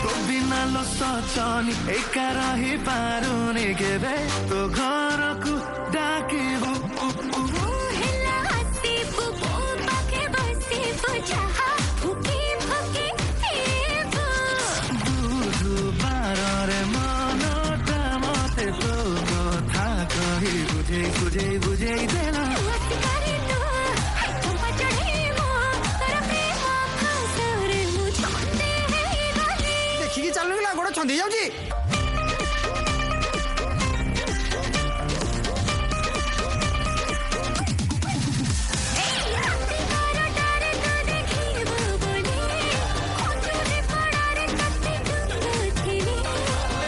तो बिना लो सचनी एका रही पारुनी केबे तो घरकु डाकिबु हेला हसीबु बो पाखे बसीबु चाहा फुकी फुकी हेबु बुधबार रे मनटा मते तो कथा कहि बुझे देला वसी करे तो चंपा चढ़े मो तर प्रेम फसरे मु छंदे हे गले ଦେଖିକି ଚାଲୁନିଲା ଗୋଡ଼ ଛନ୍ଦି ଯାଉଛି राति 12टारे तो देखिबो बोली खजुरी बणारे तते डुंगुथिली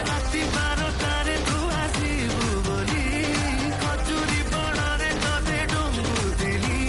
राति 12टारे तू आसिबु बोली खजुरी बणरे तते डुंगुथिली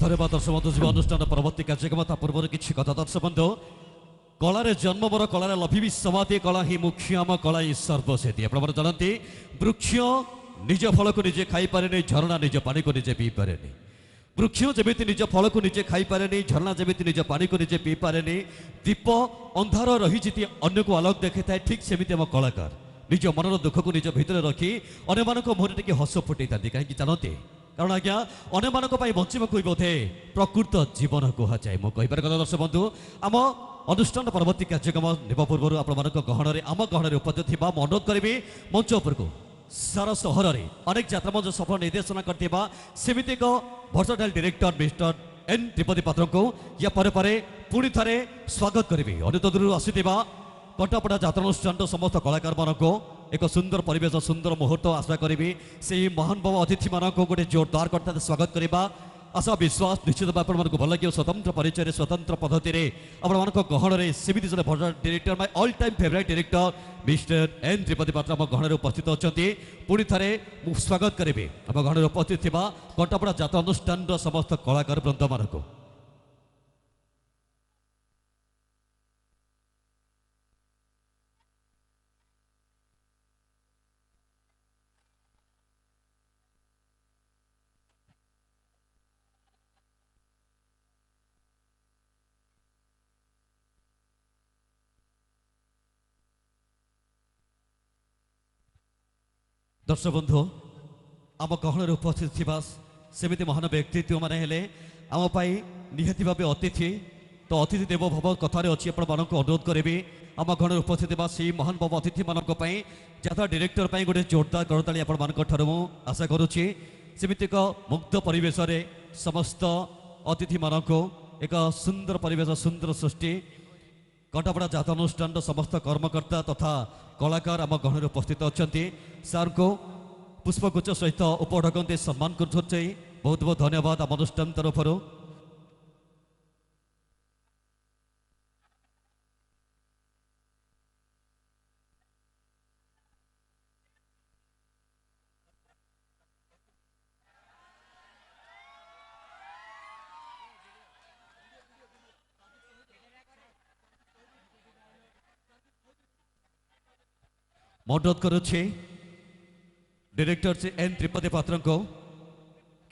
ধন্যবাদ দর্শক বন্ধু যুব অনুষ্ঠান পরবর্তী কার্যক্রম তা পূর্বর কিছু কথা দর্শক বন্ধু কলারে জন্ম বর কলারে লভিবি সমাধি কলা হি মুখ্যম কলা হি সর্বসেতি আপনার জানতে বৃক্ষ নিজ ফলকু নিজে খাইপারেনি ঝরଣା নিজ পানিকু নিজে পিইপারেনি বৃক্ষ যেমিতি নিজ ফলকু নিজে খাইপারেনি ঝরଣା যেমিতি নিজ পানিকু নিজে পিইপারেনি দীপ ଅନ୍ଧାର ରହିଯିତି ଅନ୍ୟକୁ ଆଲୋକ ଦେଖାଇଥାଏ ଠିକ୍ ସେମିତି ଆମ କଳାକାର ନିଜ ମନର ଦୁଃଖକୁ ନିଜ ଭିତରେ ରଖି ଅନ୍ୟମାନଙ୍କ ମୁହଁରେ ଟିକେ ହସ ଫୁଟେଇଥାନ୍ତି କାହିଁକି ଜାଣନ୍ତି କାରଣ ଆଜ୍ଞା ଅନ୍ୟମାନଙ୍କ ପାଇଁ ବଞ୍ଚିବାକୁ ବୋଧେ ପ୍ରକୃତ ଜୀବନ କୁହାଯାଏ ମୁଁ କହିବାର କଥା ଦର୍ଶକ ବନ୍ଧୁ ଆମ ଅନୁଷ୍ଠାନ ପରବର୍ତ୍ତୀ କାର୍ଯ୍ୟକ୍ରମ ନେବା ପୂର୍ବରୁ ଆପଣମାନଙ୍କ ଗହଣରେ ଆମ ଗହଣରେ ଉପସ୍ଥିତ ଥିବା ମୁଁ ଅନୁରୋଧ କରିବି ମଞ୍ଚ ଉପରକୁ ସାରା ସହରରେ ଅନେକ ଯାତ୍ରାମଞ୍ଚ ସଫଳ ନିର୍ଦ୍ଦେଶନା କରିଥିବା ସେମିତି ଏକ ଭର୍ସଟାଇଲ୍ ଡିରେକ୍ଟର ମିଷ୍ଟର ଏନ୍ ତ୍ରିପଦୀ ପାତ୍ରଙ୍କୁ ୟା ପରେ ପରେ ପୁଣି ଥରେ ସ୍ୱାଗତ କରିବି ଅନ୍ୟ ଦୂରରୁ ଆସିଥିବା କଣ୍ଟାପଡ଼ା ଯାତ୍ରାନୁଷ୍ଠାନର ସମସ୍ତ କଳାକାରମାନଙ୍କୁ ଏକ ସୁନ୍ଦର ପରିବେଶ ସୁନ୍ଦର ମୁହୂର୍ତ୍ତ ଆଶା କରିବି ସେହି ମହାନ ଭାବ ଅତିଥିମାନଙ୍କୁ ଗୋଟେ ଜୋରଦାର କଥା ସ୍ୱାଗତ କରିବା ଆଶା ବିଶ୍ୱାସ ନିଶ୍ଚିତ ଭାବେ ଆପଣମାନଙ୍କୁ ଭଲ ଲାଗିବ ସ୍ୱତନ୍ତ୍ର ପରିଚୟରେ ସ୍ୱତନ୍ତ୍ର ପଦ୍ଧତିରେ ଆପଣମାନଙ୍କ ଗହଣରେ ସେମିତି ଜଣେ ଭଲ director my all time favourite director mister N Tripadi Patra ଆମ ଗହଣରେ ଉପସ୍ଥିତ ଅଛନ୍ତି ପୁଣି ଥରେ ମୁଁ ସ୍ୱାଗତ କରିବି ଆମ ଗହଣରେ ଉପସ୍ଥିତ ଥିବା କଣ୍ଟାପଡ଼ା ଯାତ୍ରା ଅନୁଷ୍ଠାନର ସମସ୍ତ କଳାକାର ବୃନ୍ଦମାନଙ୍କୁ दर्शक बंधु आम गहन उपस्थित थिबा सेमिति महान व्यक्तित्व माने हेले आम पाई निहाती भावे अतिथि तो अतिथि देव भव कथार अच्छी आपण अनुरोध करी आम गहन उपस्थित थिबा सी महान भाव अतिथि मानक पई जाता डायरेक्टर पई गोटे जोरदार करताली आपण मानक ठार मु आशा करूची सेमिति एक मुग्ध परिवेश रे समस्त अतिथि मानक एक सुंदर परिवेश सुंदर सृष्टि कटापड़ा जात अनुष्ठान समस्त कर्मकर्ता तथा कलाकार आम गहन उपस्थित अच्छा सार को पुष्पगुच्छ सहित उपढकते सम्मान कर बहुत बहुत धन्यवाद आम अनुष्ठान तरफ अनुरोध करुच्छे डायरेक्टर से एन त्रिपदୀ पात्र को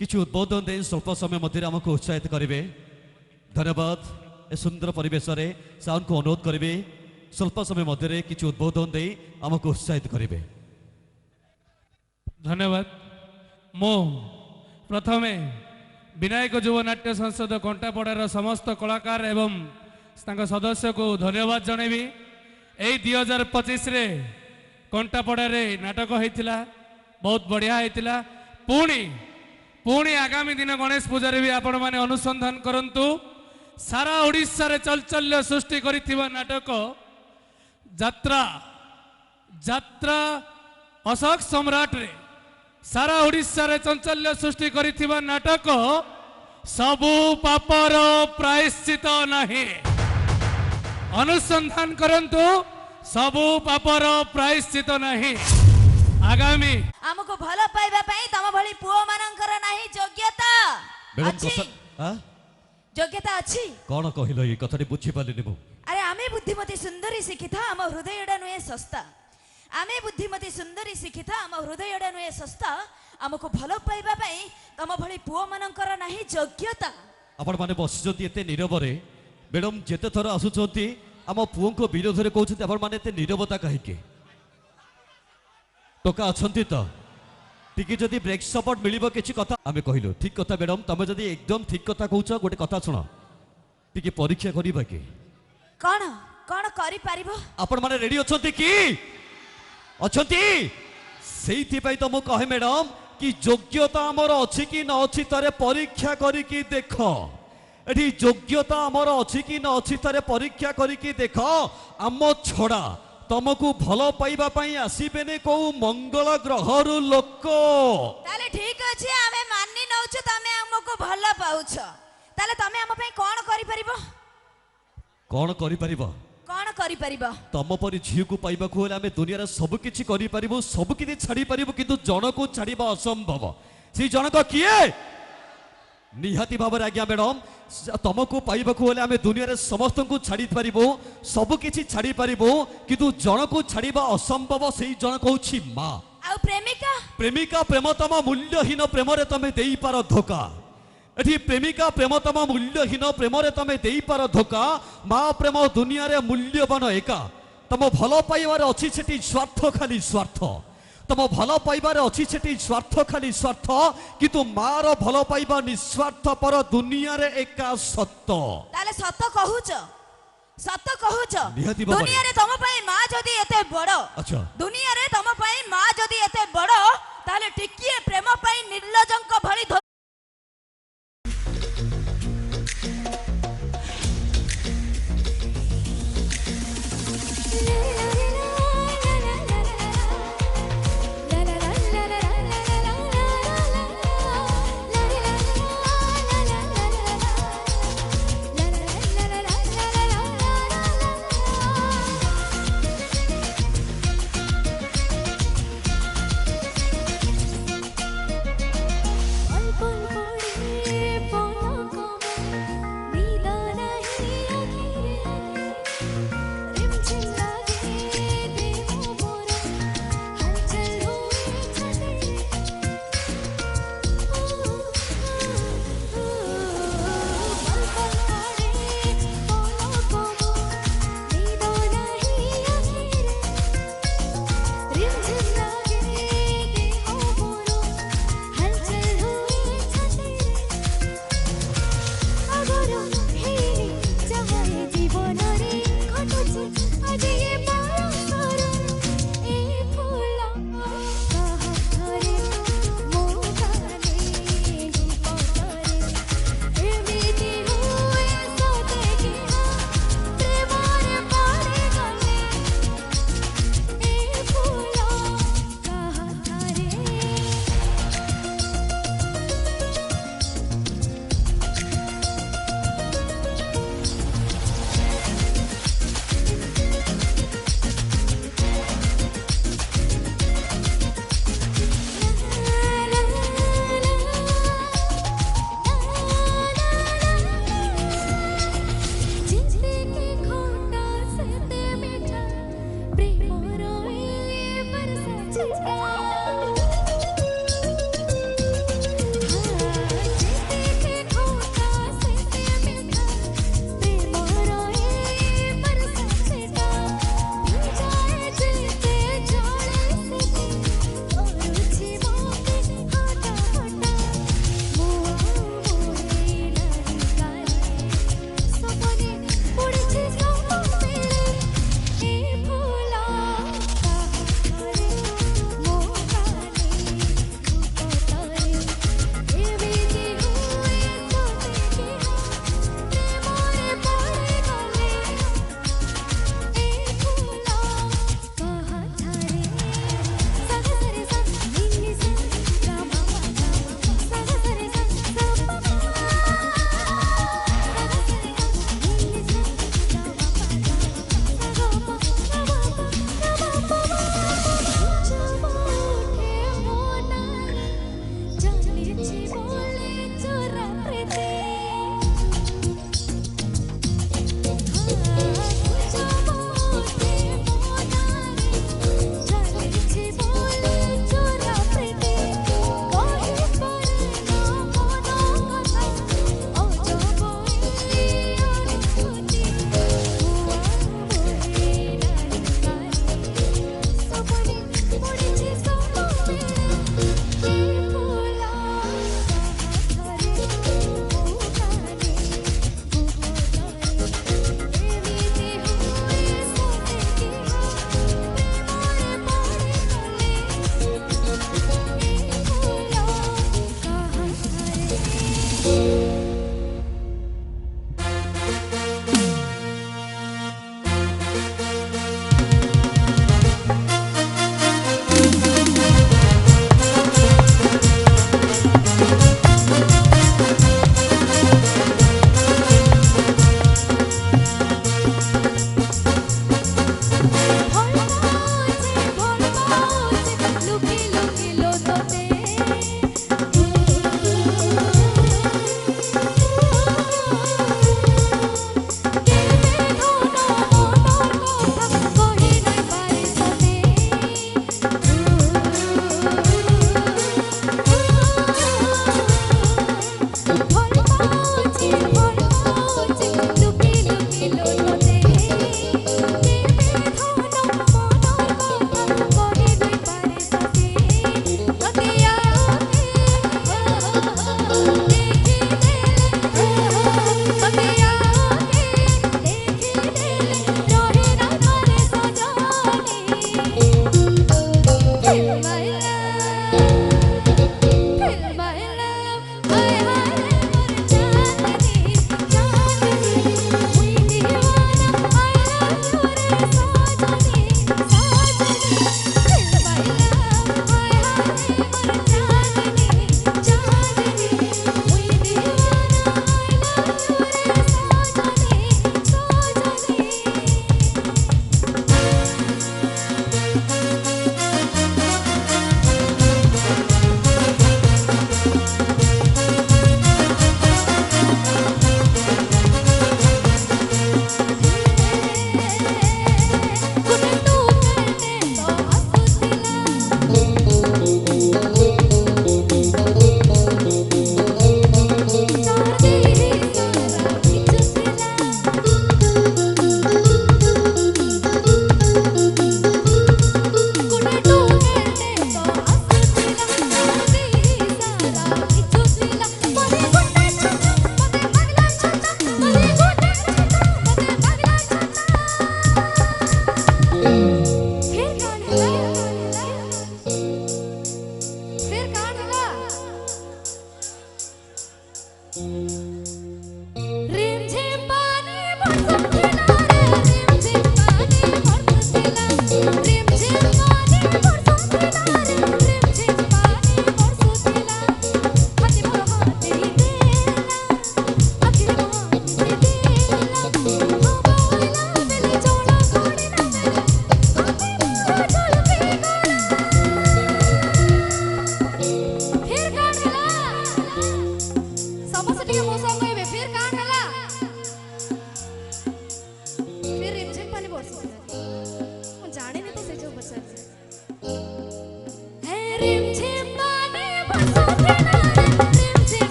কিছু উদ্বোধন দেই স্বল্প সময় মধ্যে আমাকে উৎসাহিত করবে। ধন্যবাদ। এ সুন্দর পরিবেশরে সাউন্ডকে অনুরোধ করবে স্বল্প সময় মধ্যে কিছু উদ্বোধন দেই আমাকে উৎসাহিত করবে। ধন্যবাদ। মু প্রথমে বিনায়ক যুব নাট্য সংসদ কଣ୍ଟାପଡ଼ାର সমস্ত কলাকার এবং তাଙ୍କ সদস্যକୁ ধন্যবাদ জনাইবি। এই 2025ରେ କଣ୍ଟାପଡ଼ାରେ ନାଟକ ହେଇଥିଲା, ବହୁତ ବଢ଼ିଆ ହେଇଥିଲା। ପୁଣି ଆଗାମୀ ଦିନ ଗଣେଶ ପୂଜାରେ ବି ଆପଣମାନେ ଅନୁସନ୍ଧାନ କରନ୍ତୁ। ସାରା ଓଡ଼ିଶାରେ ଚଞ୍ଚଲ୍ୟ ସୃଷ୍ଟି କରିଥିବା ନାଟକ ଯାତ୍ରା ଅଶୋକ ସମ୍ରାଟରେ ସାରା ଓଡ଼ିଶାରେ ଚଞ୍ଚଲ୍ୟ ସୃଷ୍ଟି କରିଥିବା ନାଟକ ସବୁ ପାପର ପ୍ରାୟଶ୍ଚିତ ନାହିଁ। ଅନୁସନ୍ଧାନ କରନ୍ତୁ, ସବୁ ପାପର ପ୍ରାୟଶ୍ଚିତ ନାହିଁ। ଆଗାମୀ ଆମକୁ ଭଲ ପାଇବା ପାଇଁ ତମ ଭଳି ପୁଅ ମାନଙ୍କର ନାହିଁ ଯୋଗ୍ୟତା ଅଛି। ଯୋଗ୍ୟତା ଅଛି କଣ କହିଲ ଏ କଥାଟି ବୁଝି ପାରିଲିନି ମୁଁ। ଆରେ ଆମେ ବୁଦ୍ଧିମତୀ ସୁନ୍ଦରୀ ଶିକ୍ଷିତ, ଆମ ହୃଦୟଟା ନୁହେଁ ଶସ୍ତା। ଆମେ ବୁଦ୍ଧିମତୀ ସୁନ୍ଦରୀ ଶିକ୍ଷିତ, ଆମ ହୃଦୟଟା ନୁହେଁ ଶସ୍ତା। ଆମକୁ ଭଲ ପାଇବା ପାଇଁ ତମ ଭଳି ପୁଅ ମାନଙ୍କର ନାହିଁ ଯୋଗ୍ୟତା। ଆପଣ ମାନେ ବସିଛନ୍ତି ଏତେ ନୀରବରେ। ମ୍ୟାଡମ ଯେତେ ଥର ଆସୁଛନ୍ତି ଆମ ପୁଅଙ୍କ ବିରୋଧରେ କହୁଛନ୍ତି, ଆପଣ ମାନେ ଏତେ ନୀରବତା କାହିଁକି? ଟୋକା ଅଛନ୍ତି ତ ଟିକେ ଯଦି ବ୍ରେକ୍ ସପୋର୍ଟ ମିଳିବ କିଛି କଥା ଆମେ କହିଲୁ। ଠିକ କଥା ମ୍ୟାଡମ, ତମେ ଯଦି ଏକଦମ ଠିକ କଥା କହୁଛ, ଗୋଟେ କଥା ଶୁଣ, ଟିକେ ପରୀକ୍ଷା କରିବା କି? କଣ କଣ କରିପାରିବ? ଆପଣ ମାନେ ରେଡି ଅଛନ୍ତି କି? ଅଛନ୍ତି? ସେଇଥିପାଇଁ ତ ମୁଁ କହେ ମ୍ୟାଡମ କି ଯୋଗ୍ୟତା ଆମର ଅଛି କି ନ ଅଛି ଥରେ ପରୀକ୍ଷା କରିକି ଦେଖ। ଏଠି ଯୋଗ୍ୟତା ଆମର ଅଛି କି ନ ଅଛି ଥରେ ପରୀକ୍ଷା କରିକି ଦେଖ। ଆମ ଛଡା ତମକୁ ଭଲ ପାଇବା ପାଇଁ ଆସିବେନି କୋଉ ମଙ୍ଗଳ ଗ୍ରହରୁ ଲୋକ। ତାହେଲେ ଠିକ ଅଛି, ଆମେ ମାନି ନଉଛୁ ତମେ ଆମକୁ ଭଲ ପାଉଛ। ତାହେଲେ ତମେ ଆମ ପାଇଁ କଣ କରିପାରିବ? କଣ କରିପାରିବ? କଣ କରିପାରିବ? ତମ ପରି ଝିଅକୁ ପାଇବାକୁ ହେଲେ ଆମେ ଦୁନିଆରେ ସବୁ କିଛି କରିପାରିବୁ, ସବୁ କିଛି ଛାଡି ପାରିବୁ, କିନ୍ତୁ ଜଣକୁ ଛାଡିବା ଅସମ୍ଭବ। ସେଇ ଜଣକ କିଏ? ନିହାତି ଭାବରେ ଆଜ୍ଞା ମ୍ୟାଡମ, ତମକୁ ପାଇବାକୁ ହେଲେ ଆମେ ଦୁନିଆରେ ସମସ୍ତଙ୍କୁ ଛାଡି ପାରିବୁ, ସବୁ କିଛି ଛାଡି ପାରିବୁ, କିନ୍ତୁ ଜଣକୁ ଛାଡିବା ଅସମ୍ଭବ। ସେଇ ଜଣକ ହଉଛି ମା। ଆଉ ପ୍ରେମିକା? ପ୍ରେମିକା ପ୍ରେମତମ ମୂଲ୍ୟହୀନ ପ୍ରେମରେ ତମେ ଦେଇପାର ଧୋକା। ଏଠି ପ୍ରେମିକା ପ୍ରେମତମ ମୂଲ୍ୟହୀନ ପ୍ରେମରେ ତମେ ଦେଇପାର ଧୋକା। ମା ପ୍ରେମ ଦୁନିଆରେ ମୂଲ୍ୟବାନ ଏକା। ତମ ଭଲ ପାଇବାରେ ଅଛି ସେଠି ସ୍ୱାର୍ଥ, ଖାଲି ସ୍ୱାର୍ଥ। ତମ ଭଲ ପାଇବାରେ ଅଛି ସେଠି ସ୍ୱାର୍ଥ, ଖାଲି ସ୍ୱାର୍ଥ, କିନ୍ତୁ ମାର ଭଲ ପାଇବା ନିସ୍ୱାର୍ଥ ପର ଦୁନିଆରେ ଏକା ସତ। ତାହେଲେ ସତ କହୁଛ? ସତ କହୁଛ? ନିହାତି ଭାବରେ। ଦୁନିଆରେ ତମ ପାଇଁ ମା ଯଦି ଏତେ ବଡ, ଆଚ୍ଛା ଦୁନିଆରେ ତମ ପାଇଁ ମା ଯଦି ଏତେ ବଡ, ତାହେଲେ ଟିକିଏ ପ୍ରେମ ପାଇଁ ନିର୍ଲଜଙ୍କ ଭଳି অল্প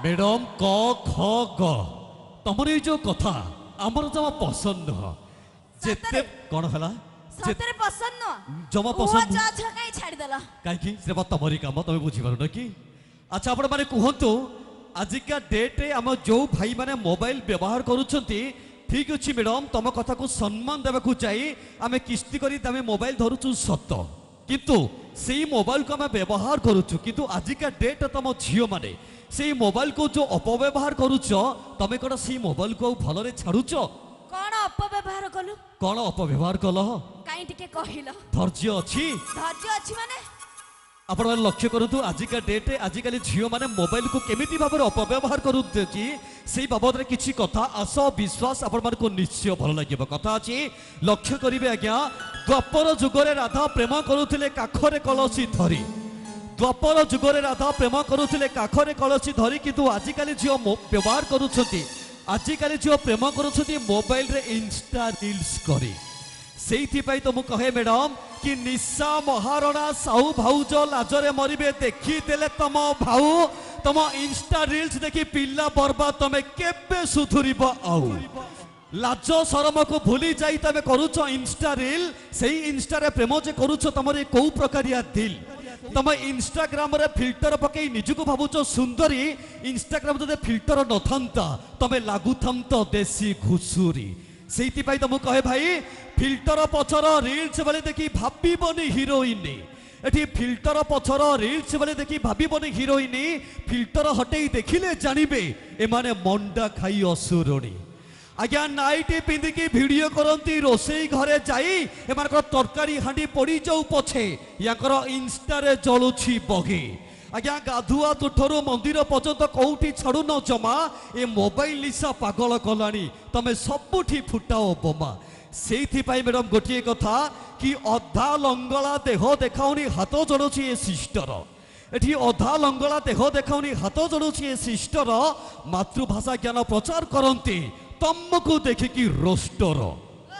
मैडम क ख ग तमर ये जो कथा आमर जमा पसंद नुह जेते कौन हला सतरे पसंद न जमा पसंद जा जा काई छाड़ी देला काई की से तमरी काम तमे बुझी पारो न की अच्छा आपण माने कहंतु आजिका डेट रे हम जो भाई माने मोबाइल व्यवहार करूछंती ठीक अछि मैडम तम कथा को सम्मान देबा को चाहि आमे किस्ती करी तमे मोबाइल धरुछु सत किंतु सेही मोबाइल को आमे व्यवहार करूछु किंतु आजिका डेट तम झियो माने सेही मोबाइल को जो अपव्यवहार करूछ तमे कोन सेही मोबाइल को भलरे छाडुछ कोन अपव्यवहार कलु कोन अपव्यवहार कलह काई टिके कहिलो धैर्य अछि माने आपण माने लक्ष्य करतु आजिका डेट आजिकाली झियो माने मोबाइल को केमिति भाबरे अपव्यवहार करूछि सेही बाबद रे किछि कथा आस विश्वास आपण माने को निश्चय भल लागिबो कथा अछि लक्ष्य करिवे आज्ञा द्वापर जुगरे राधा प्रेम करूथिले काखरे कलसी धरी द्वापर जुगरे राधा प्रेम करूथिले काखरे कलसी धरी किंतु आजिकाली झियो व्यवहार करूछंती आजिकाली झियो प्रेम करूछंती मोबाइल रे इंस्टा रील्स करी सेइथिपाई तो मु कहे मैडम कि निशा महारणा साहू भाउज लाजरे मरिबे देखी देले तम भाऊ तम इंस्टा रील्स देखी पिल्ला बर्बाद तमे केबे सुधुरिबो आउ लाज शरम को भूली जाई तमे करूछ इंस्टा रील सेही इंस्टा रे प्रेम जे करूछ तमरे को प्रकारिया दिल तम इंस्टाग्राम रे फिल्टर पकई निजुको भाबुछ सुंदरी इंस्टाग्राम जदे फिल्टर नथंता तमे लागुथंत देसी घुसुरी सेहिति पई तमु कहे भाई फिल्टर पछर रील्स बेले देखि भाबिबनी हीरोइन एठी फिल्टर पछर रील्स बेले देखि भाबिबनी हीरोइन फिल्टर हटेई देखिले जानिबे एमाने मंडा खाई असुरणी आज्ञा नाइटी पिंधिकी भिडियो करती रोसई घरे जाई एमानकर तरकारी हांडी पड़ी जाऊ पछे याकर इंस्टा रे जलुछि बगी आज्ञा गाधुआ तुठरू मंदिर पर्यंत कोउठी छाड़ू न जमा ए मोबाइल निशा पागल कलानी तमे सबुठी फुटाओ बोमा सेइथि पाई मैडम गोटिए कथा कि अधा लंगला देह देखाउनी हाथ जोड़ुछि ए सिस्टर एठी अधा लंगला देह देखाउनी हाथ जोड़ुछि ए सिस्टर मातृभाषा ज्ञान प्रचार करती तमको देखिकी रोस्टर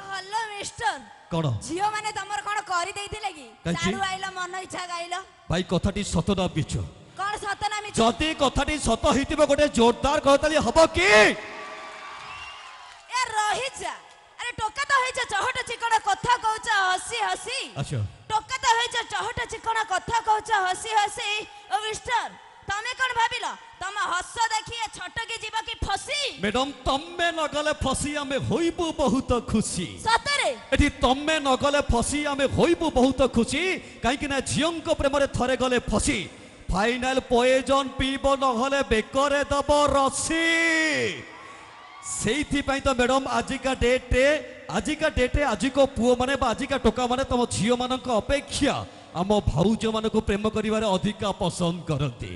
हेलो मिस्टर कौन झियो माने तमर कोन करि देइथिले कि चालू आइलो मन इच्छा गाइलो भाई कथाटी सत ना मिछ कोन सत ना मिछ जदी कथाटी सत हितिबो गोटे जोरदार कहताली हबो कि ए रहि जा अरे टोका तो होइछ चहट चिकण कथा कहउछ हसी हसी अच्छा टोका तो होइछ चहट चिकण कथा कहउछ हसी हसी ओ मिस्टर तमे कोन भाबिलो तम हस देखिए छटकी जीव की फसी मैडम तम्मे न गले फसी आमे होइबु बहुत खुशी सतरे एठी तम्मे न गले फसी आमे होइबु बहुत खुशी काहे कि ना झियंक प्रेम रे थरे गले फसी फाइनल पॉइजन पीबो न हले बेकरे दब रसी सेइथि पई तो मैडम आजिका डेट आजिको पुओ माने बा आजिका टोका माने तम झियो मानक अपेक्षा आम भाउज मानक प्रेम करिवारे अधिका पसंद करती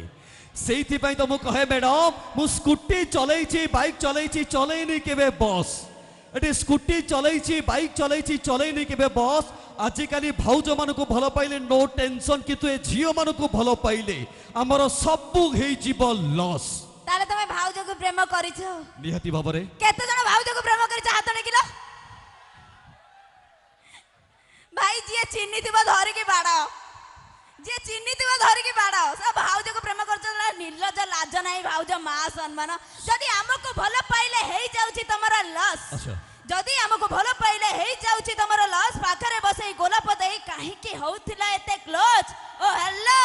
सेइथि पई तो मु कहे मैडम मु स्कूटी चलैछि बाइक चलैछि चलैनी केबे बस एटी स्कूटी चलैछि बाइक चलैछि चलैनी केबे बस आजिकाली भाउज मानक भल पाइले नो टेंशन किंतु ए झियो मानक भल पाइले हमर सबु हेइ जीव लॉस ताले तमे भाउज को प्रेम करिछ निहाती भाबरे केते जण भाउज को प्रेम करिछ हाथ टेकिलो भाई जे चिन्नी दिबो धरि के बाडा जे चिन्नी दिबो धरि के बाडा सब भाउज को प्रेम करछ निर्लज लाज नाही भाउज मा सम्मान जदी हमको भल पाइले हेइ जाउछि तमरा लॉस अच्छा जदी हमको भल पाइले हेइ जाउछि तमरा लॉस पाखरे बसई गोलाप देई काहे के होउथिला एते क्लोज ओ हेलो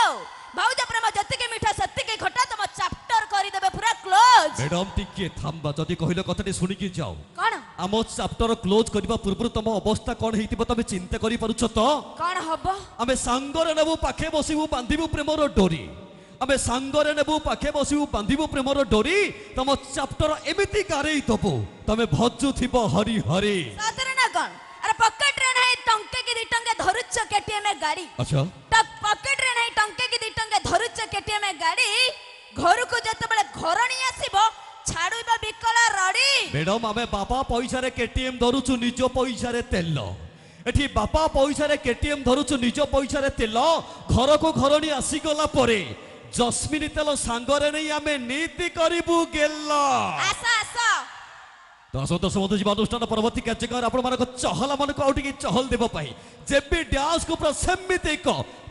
भाउज प्रेम जति के मीठा सत्य के खटा तम चैप्टर करि देबे पूरा क्लोज मैडम टिके थांबा जदी कहिलो कथाटी सुनि कि जाओ कोन आमो चैप्टर क्लोज करबा पूर्व तम अवस्था कोन हेतिबो तमे चिंता करि परुछ तो कोन हबो आमे सांगरे नेबु पाखे बसिबु बांधिबु प्रेमर डोरी आमे सांगरे नेबु पाखे बसिबु बांधिबु प्रेमर डोरी तम चैप्टर एमिति गारेई दबो तमे भज्जु थिबो हरि हरि सातरे ना कोन अरे पॉकेट रे नहीं टंके की 2 टंके धरुछ केटीएम गाड़ी अच्छा तब पॉकेट रे नहीं टंके की 2 टंके धरुछ केटीएम गाड़ी घर को जते बेले घरणी आसीबो छाडुबा बिकला रडी मैडम आमे बापा पैसा रे केटीएम धरुछु निज पैसा रे तेल एठी बापा पैसा रे केटीएम धरुछु निज पैसा रे तेल घर को घरणी आसी गला परे जस्मिन तेल सांगरे नहीं आमे नीति करिबु गेल्ला आसा आसा दस मधु जीवन अनुष्ठान परवर्ती कार्यक्रम आपण मानक चहला मानक आउटिकी चहल देबो पाई जेबी डांस को पूरा सेमित एक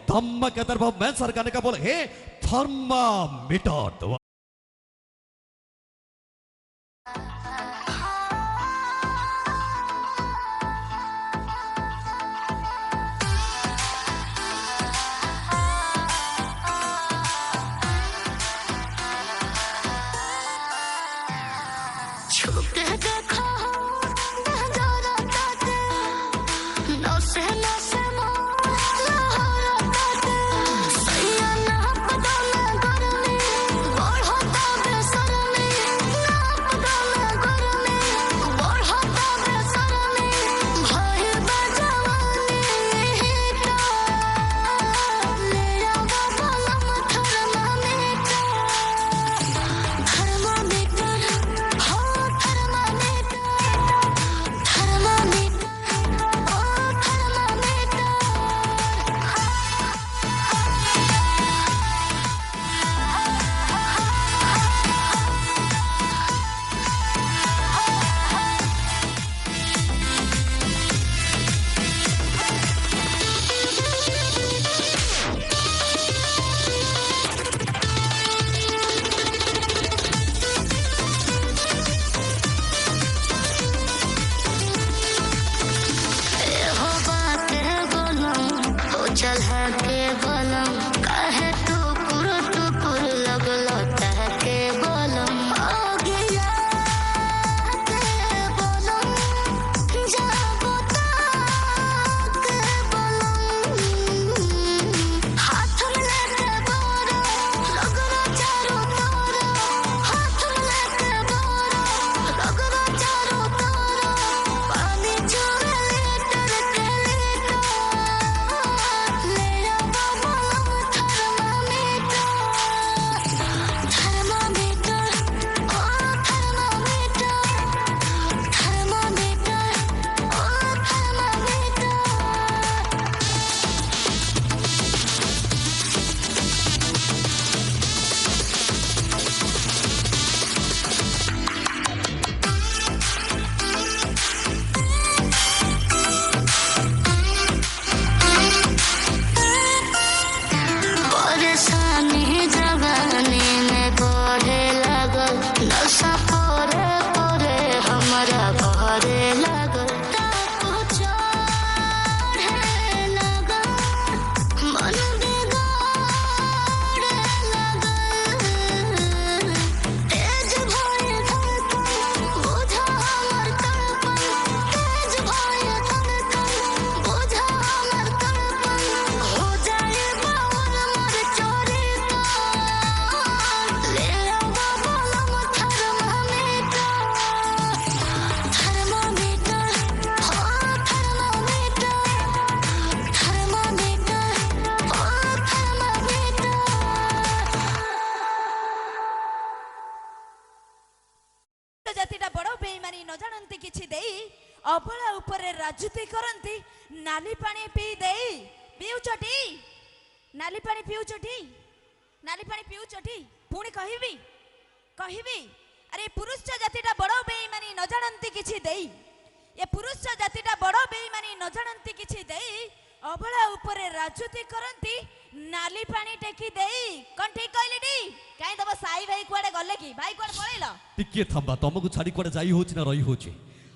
धम्मकेदार भाव मैं सरकार का बोले हे थर्मामीटर Boy ରାଜୁତି କରନ୍ତି ନାଲି ପାଣି ପିଇ ଦେଇ ପିଉଚଟି ନାଲି ପାଣି ପିଉଚଟି ନାଲି ପାଣି ପିଉଚଟି ପୁଣି କହିବି କହିବି ଆରେ ପୁରୁଷ ଜାତିଟା ବଡ଼ ବେଇମାନି ନ ଜାଣନ୍ତି କିଛି ଦେଇ ଏ ପୁରୁଷ ଜାତିଟା ବଡ଼ ବେଇମାନି ନ ଜାଣନ୍ତି କିଛି ଦେଇ ଅବଳା ଉପରେ ରାଜୁତି କରନ୍ତି ନାଲି ପାଣି ଟେକି ଦେଇ କଣ ଠିକ କହିଲି ଟି କାଇଁ ତମ ସାଇ ଭାଇ କୁଆଡେ ଗଲେ କି ଭାଇ କୁଆଡେ ପଳେଇଲ ଟିକେ ଥମ୍ବା ତମକୁ ଛାଡ଼ି କୁଆଡ଼େ ଯାଇ ହେଉଛି ନା ରହି ହେଉଛି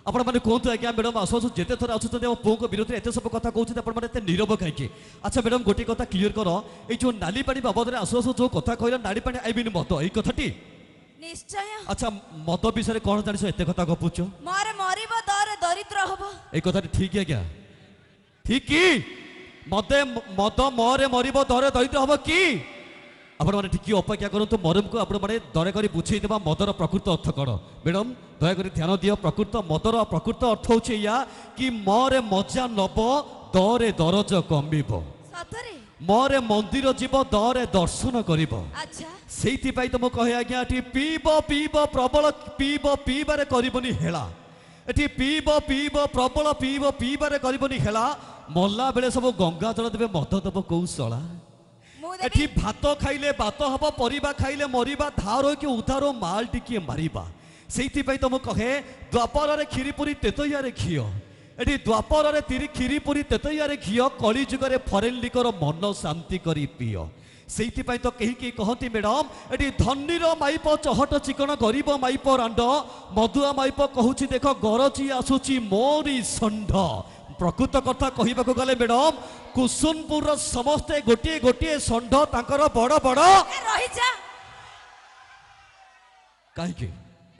ଆପଣମାନେ କୁହନ୍ତୁ ଆଜ୍ଞା ମ୍ୟାଡ଼ାମ୍ ଆସୁ ଆସୁ ଯେତେ ଥର ଆସୁଛନ୍ତି ଆମ ପୁଅଙ୍କ ବିରୋଧରେ ଏତେ ସବୁ କଥା କହୁଛନ୍ତି ଆପଣମାନେ ଏତେ ନିରବ କାହିଁକି ଆଚ୍ଛା ମ୍ୟାଡ଼ାମ୍ ଗୋଟିଏ କଥା କ୍ଲିୟର କର ଏଇ ଯେଉଁ ନାଲି ପାଣି ବାବଦରେ ଆସୁ ଆସୁ ଯେଉଁ କଥା କହିଲ ନାଲି ପାଣି ଆଇ ମିନ୍ ମଦ ଏଇ କଥାଟି ନିଶ୍ଚୟ ଆଚ୍ଛା ମଦ ବିଷୟରେ କ'ଣ ଜାଣିଛ ଏତେ କଥା ଗପୁଛ ମୋର ମରିବ ଦରେ ଦରିଦ୍ର ହବ ଏଇ କଥାଟି ଠିକ ଆଜ୍ଞା ଠିକ କି ମଦେ ମଦ ମରେ ମରିବ ଦରେ ଦରିଦ୍ର ହବ କି ଆପଣମାନେ ଟିକେ ଅପେକ୍ଷା କରନ୍ତୁ ମରମକୁ ଆପଣମାନେ ଦୟାକରି ବୁଝେଇଦେବା ମଦର ପ୍ରକୃତ ଅର୍ଥ କ'ଣ ମ୍ୟାଡ଼ାମ୍ ଦୟାକରି ଧ୍ୟାନ ଦିଅ ପ୍ରକୃତ ମଦର ପ୍ରକୃତ ଅର୍ଥ ହେଉଛି ଏଇଆ କି ମରେ ମଜା ନବ ଦରେ ଦରଜ କମିବ ସତରେ ମରେ ମନ୍ଦିର ଯିବ ଦରେ ଦର୍ଶନ କରିବ ଆଚ୍ଛା ସେଇଥିପାଇଁ ତ ମୁଁ କହେ ଆଜ୍ଞା ଏଠି ପିଇବ ପିଇବ ପ୍ରବଳ ପିଇବ ପିଇବାରେ କରିବନି ହେଳା ଏଠି ପିଇବ ପିଇବ ପ୍ରବଳ ପିଇବ ପିଇବାରେ କରିବନି ହେଳା ମଲା ବେଳେ ସବୁ ଗଙ୍ଗା ଜଳ ଦେବେ ମଦ ଦେବ କୋଉ ଶଳା ମୁଁ ଏଠି ଦେବି ଭାତ ଖାଇଲେ ବାତ ହବ ପରିବା ଖାଇଲେ ମରିବା ଧାର କି ଉଧାର ମାଲ ଟିକିଏ ମାରିବା ସେଇଥିପାଇଁ ତ ମୁଁ କହେ ଦ୍ୱାପରରେ କ୍ଷୀରିପୁରୀ ତେତଇଆରେ ଘିଅ ଏଠି ଦ୍ୱାପରରେ କ୍ଷୀରିପୁରୀ ତେତଇଆରେ ଘିଅ କଳି ଯୁଗରେ ଫରେନ୍ ଲିକର ମନ ଶାନ୍ତି କରି ପିଅ ସେଇଥିପାଇଁ ତ କେହି କେହି କହନ୍ତି ମ୍ୟାଡ଼ାମ୍ ଏଠି ଧନୀର ମାଇପ ଚହଟ ଚିକଣ ଗରିବ ମାଇପ ରାଣ୍ଡ ମଧୁଆ ମାଇପ କହୁଛି ଦେଖ ଗରଜି ଆସୁଛି ମୋରି ଷଣ୍ଢ ପ୍ରକୃତ କଥା କହିବାକୁ ଗଲେ ମ୍ୟାଡ଼ାମ୍ କୁସୁନପୁରର ସମସ୍ତେ ଗୋଟିଏ ଗୋଟିଏ ଷଣ୍ଢ ତାଙ୍କର ବଡ଼ ବଡ଼ ରହିଯା କାହିଁକି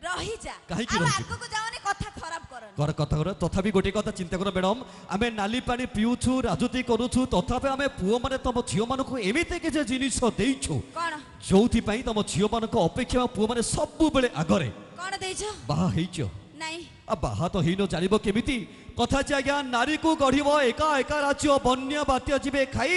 ରହିଯା କାହିଁକି ଆଉ ରହିଯିବି? ଆଗକୁ ଯାଅନି କଥା ଖରାପ କରନି କର କଥା କର ତଥାପି ଗୋଟିଏ କଥା ଚିନ୍ତା କର ମ୍ୟାଡ଼ାମ୍ ଆମେ ନାଲି ପାଣି ପିଉଛୁ ରାଜୁତି କରୁଛୁ ତଥାପି ଆମେ ପୁଅମାନେ ତମ ଝିଅମାନଙ୍କୁ ଏମିତି କିଛି ଜିନିଷ ଦେଇଛୁ କଣ ଯୋଉଥିପାଇଁ ତମ ଝିଅମାନଙ୍କ ଅପେକ୍ଷା ପୁଅମାନେ ସବୁବେଳେ ଆଗରେ କଣ ଦେଇଛ ବାହା ହେଇଛ ନାଇଁ ବାହା ତ ହେଇନ ଜାଣିବ କେମିତି କଥା ଯେ ଆଜ୍ଞା ନାରୀକୁ ଗଢ଼ିବ ଏକା ଏକା ରାଜ୍ୟ ବନ୍ୟା ବାତ୍ୟା ଯିବେ ଖାଇ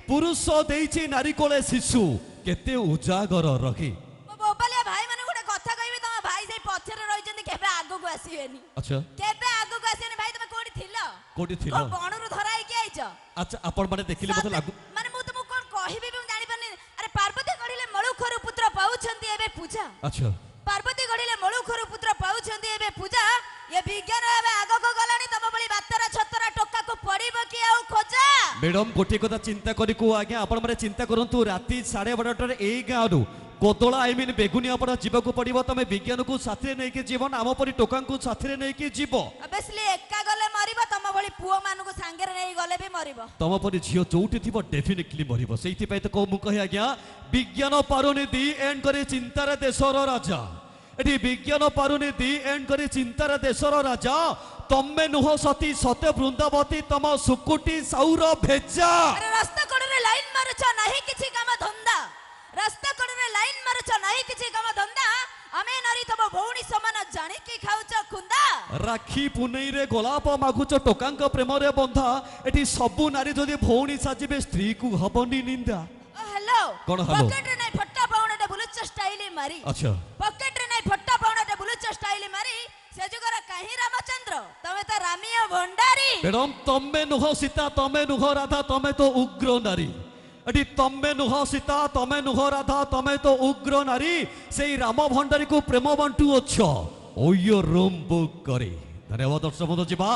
ପୁରୁଷ ଦେଇଛି ନାରୀ କୋଳେ ଶିଶୁ କେତେ ଉଜାଗର ରହି ମୋ ବୋବାଲିଆ ଭାଇ ମାନେ ଗୋଟେ କଥା କହିବି ତମ ଭାଇ ସେଇ ପଛରେ ରହିଛନ୍ତି କେବେ ଆଗକୁ ଆସିବେନି ଆଚ୍ଛା କେବେ ଆଗକୁ ଆସିବେନି ଭାଇ ତମେ କୋଉଠି ଥିଲ କୋଉଠି ଥିଲ? କୋଉ ବଣରୁ ଧରା ହେଇକି ଆଇଛ ଆଚ୍ଛା ଆପଣ ମାନେ ଦେଖିଲେ ମତେ ଲାଗୁ ମାନେ ମୁଁ ତମକୁ କଣ କହିବି ବି ମୁଁ ଜାଣିପାରୁନି ଆରେ ପାର୍ବତୀ ଗଢିଲେ ମଳୁଖରୁ ପୁତ୍ର ପାଉଛନ୍ତି ଏବେ ପୂଜା ଆଚ୍ଛା ପାର୍ବତୀ ଗଢିଲେ ମଳୁଖରୁ ପୁତ୍ର ପାଉଛନ୍ତି ଏବେ ପୂଜା ଏ ବିଜ୍ଞାନ ଏବେ ଆଗକୁ ଗଲାଣି ତମ ଭଳି ବାତରା ଛତରା ଟୋକାକୁ ପଡିବ କି ଆଉ ଖୋଜା ମ୍ୟାଡ଼ାମ୍ ଗୋଟିଏ କଥା ଚିନ୍ତା କରି କୁହ ଆଜ୍ଞା ଆପଣ ମାନେ ଚିନ୍ତା କରନ୍ତୁ ରାତି 12:30ଟାରେ ଏଇ ଗାଁରୁ କୋଦଳା ଆଇ ମିନ୍ ବେଗୁନିଆପଡ଼ା ଯିବାକୁ ପଡ଼ିବ ତମେ ବିଜ୍ଞାନକୁ ସାଥିରେ ନେଇକି ଯିବ ନା ଆମ ପରି ଟୋକାଙ୍କୁ ସାଥିରେ ନେଇକି ଯିବ ଅବଶ୍ୟ ଏକା ଗଲେ ମରିବ ତମ ଭଳି ପୁଅ ମାନଙ୍କୁ ସାଙ୍ଗରେ ନେଇ ଗଲେ ବି ମରିବ ତମ ପରି ଝିଅ ଯୋଉଠି ଥିବ ଡେଫିନେଟଲି ମରିବ ସେଇଥିପାଇଁ ତ ମୁଁ କହେ ଆଜ୍ଞା ବିଜ୍ଞାନ ପାରୁନି ଦି ଏଣ୍ଡ କରି ଚିନ୍ତାରେ ଦେଶର ରାଜା ଏଠି ବିଜ୍ଞାନ ପାରୁନି ଦି ଏଣ୍ଡ କରି ଚିନ୍ତାରେ ଦେଶର ରାଜା ତମେ ନୁହଁ ସତୀ ସତେ ବୃନ୍ଦାବତୀ ତମ ସୁକୁଟି ସାଉର ଭେଜା ଆରେ ରାସ୍ତା କଡ଼ରେ ଲାଇନ ମାରୁଛ ନାହିଁ କିଛି କାମ ଧନ୍ଦା ରାସ୍ତା କଡ଼ରେ ଲାଇନ ମାରୁଛ ନାହିଁ କିଛି କାମ ଧନ୍ଦା ଆମେ ନାରୀ ତମ ଭଉଣୀ ସମାନ ଜାଣିକି ଖାଉଛ ଖୁନ୍ଦା ରାକ୍ଷୀ ପୁନେଇରେ ଗୋଲାପ ମାଗୁଛ ଟୋକାଙ୍କ ପ୍ରେମରେ ବନ୍ଧା ଏଠି ସବୁ ନାରୀ ଯଦି ଭଉଣୀ ସାଜିବେ ସ୍ତ୍ରୀକୁ ହବନି ନିନ୍ଦା ହ୍ୟାଲୋ କଣ ହ୍ୟାଲୋ? ପକେଟରେ ନାଇଁ ଫଟା ପାଉଣାଟେ ବୁଲୁଛ ଷ୍ଟାଇଲ ମାରି ଆଚ୍ଛା ପକେଟରେ ନାଇଁ ଫଟା ପାଉଣାଟେ ବୁଲୁଛ ଷ୍ଟାଇଲ ମାରି ସେ ଯୁଗର କାହିଁ ରାମଚନ୍ଦ୍ର ତମେ ତ ରାମିୟ ଭଣ୍ଡାରୀ ମ୍ୟାଡ଼ାମ୍ ତମେ ନୁହଁ ସୀତା ତମେ ନୁହଁ ରାଧା ତମେ ତ ଉଗ୍ର ନାରୀ ଏଠି ତମେ ନୁହଁ ସୀତା ତମେ ନୁହଁ ରାଧା ତମେ ତ ଉଗ୍ର ନାରୀ ସେଇ ରାମ ଭଣ୍ଡାରୀକୁ ପ୍ରେମ ବାଣ୍ଟୁ ଅଛ ଓୟୋ ରୁମ୍ ବୁକ୍ କରି ଧନ୍ୟବାଦ ଦର୍ଶକ ବନ୍ଧୁ ଯିବା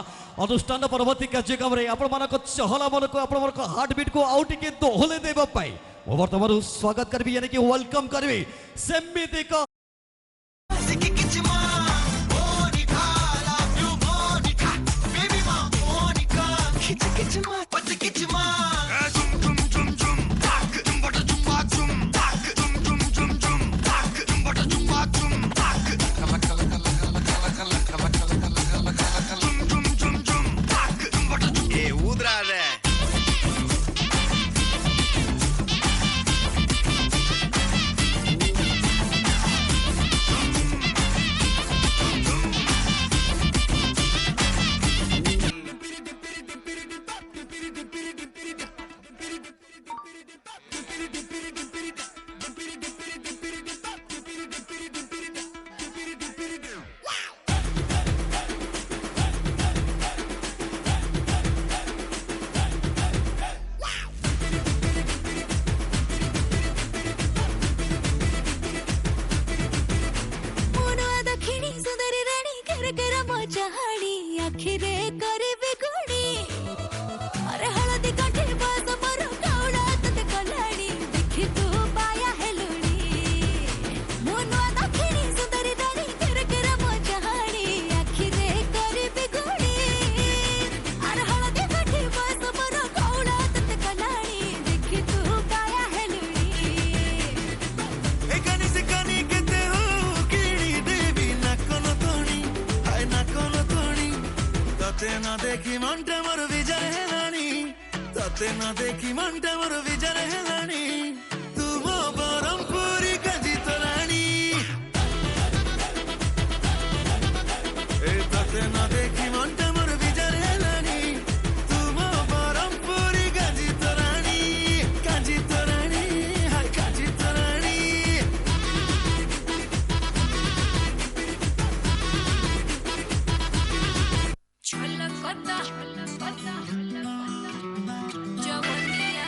ଅନୁଷ୍ଠାନ ପରବର୍ତ୍ତୀ କାର୍ଯ୍ୟକ୍ରମରେ ଆପଣମାନଙ୍କ ଚହଲା ମନକୁ ଆପଣମାନଙ୍କ ହାର୍ଟ ବିଟ୍କୁ ଆଉ ଟିକେ ଦୋହଲେ ଦେବା ପାଇଁ ମୁଁ ବର୍ତ୍ତମାନ ସ୍ୱାଗତ କରିବି यानी ୱେଲକମ୍ କରିବି ସେମିତିକ तते न देखी मनटा मोर विचार हेलानी तुम बरमपुरी काजी तोरानी ए तते न देखी मनटा मोर विचार हेलानी तुम बरमपुरी काजी तोरानी हाय काजी तोरानी छलकता जवनिया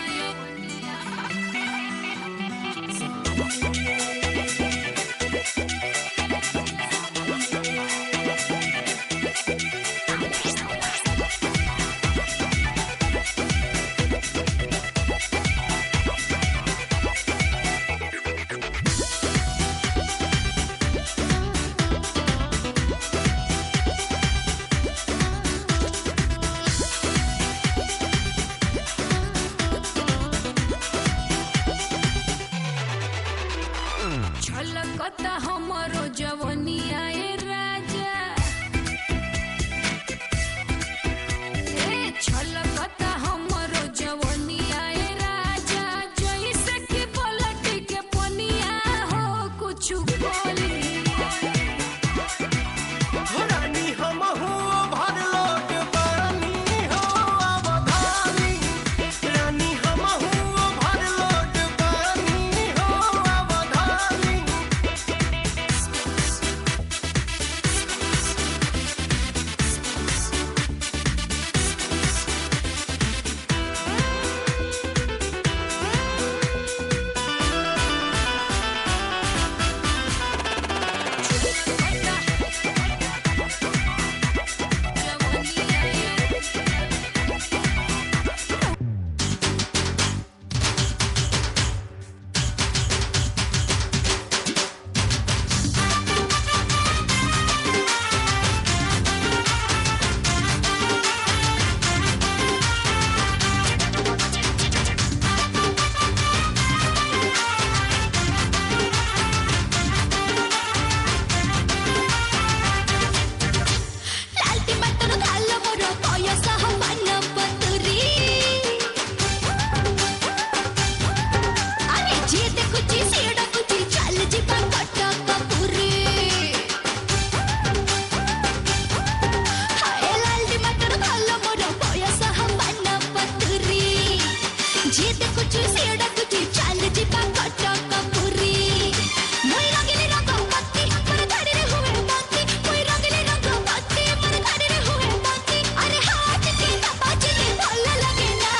छलकता हमरो जवनिया ए राजा ए छलकता हमरो जवनिया ए राजा जैसे कि पलट के पनिया हो कुछ बोली रानी हम हो भर लोट पानी हो अवधानी रानी हम हो भर लोट पानी हो अवधानी लालती मटन खाल मोर पयसा हो मान पतुरी अरे जे देखुची से डाकुची चल जीवा कटक पुरी हाय लालती मटन खाल मोर पयसा हो मान पतुरी जे देखुची से डाकुची चल जीवा कटक पुरी मोई रंगीले रंग पत्ती मोर गाड़ी रे हुए बाती मोई रंगीले रंग पत्ती मोर गाड़ी रे हुए बाती अरे हाथ की बाजली भल लगे ना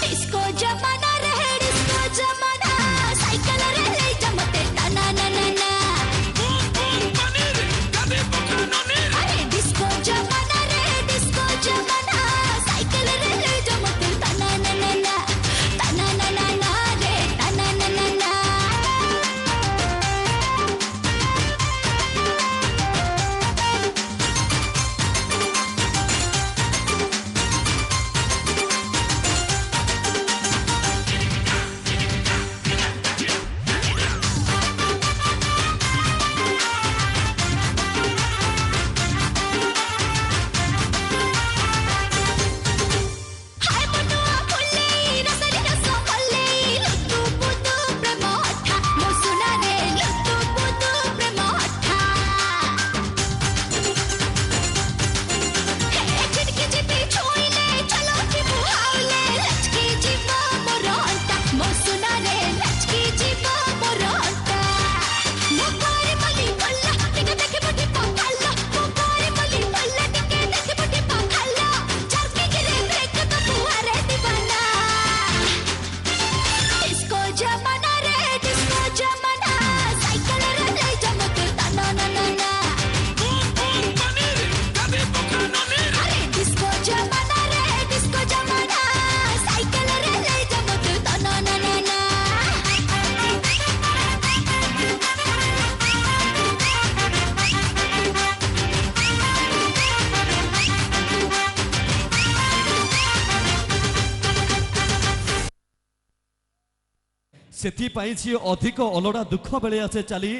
डिस्को जमाना रे डिस्को जमाना साइकिल रे ले जमते तना ना ना ना अरे डिस्को जमाना रे डिस्को जमाना साइकिल रे ले जमते तना ना ना ना तना ना ना ना रे तना ना ना ना हाय बटुआ फुले रसरी रस फले लुतु पुतु प्रेम हठा मो सुना रे लुतु पुतु प्रेम हठा हे चिटकी चिपी छोइले चलो चिपु हाउले लचकी जीवा मोर हंटा मो सुना रे लचकी जीवा मोर हंटा मो करे बली बल्ला टिके देखे बटी पकाला मो करे बली बल्ला टिके देखे बटी पकाला चरकी गिरे ब्रेक तो बुआरे दीवाना डिस्को जमाना रे डिस्को जमाना साइकिल रे ले जमते तना ना ना ना अरे डिस्को जमाना रे डिस्को जमाना साइकिल रे ले जमते तना ना ना ना ସେଥିପାଇଁ ଯିଏ ଅଧିକ ଅଲୋଡ଼ା ଦୁଃଖ ବେଳେ ଆସେ ଚାଲି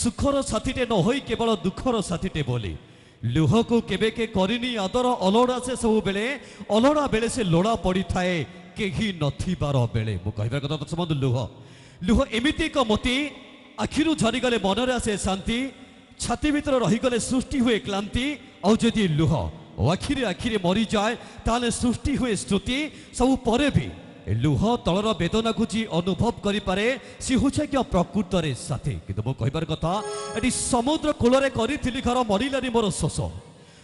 ସୁଖର ସାଥୀଟେ ନ ହୋଇ କେବଳ ଦୁଃଖର ସାଥୀଟେ ବୋଲି लुह को केबे के करिनी आदर अलोड़ा से सब बेले अलोड़ा बेले से लोड़ा पड़ी थाए केही नथिबार बेले मु कहबार कथा दर्शक बंधु लुह लुह एमिति एक मोती आखिरु झरीगले मनरे आसे शांति छाती भीतर रहीगले सृष्टि हुए क्लांति और जदि लुह आखिरे आखिरे मरी जाए ताले सृष्टि हुए स्तुति सब परे भी लुह तलर वेदना को जी अनुभव करि पारे सी होछे कि प्रकृत रे साथी किंतु मो कहबार कथा एटी समुद्र कूलरे करिथिली घर मरिलानी मोर शोष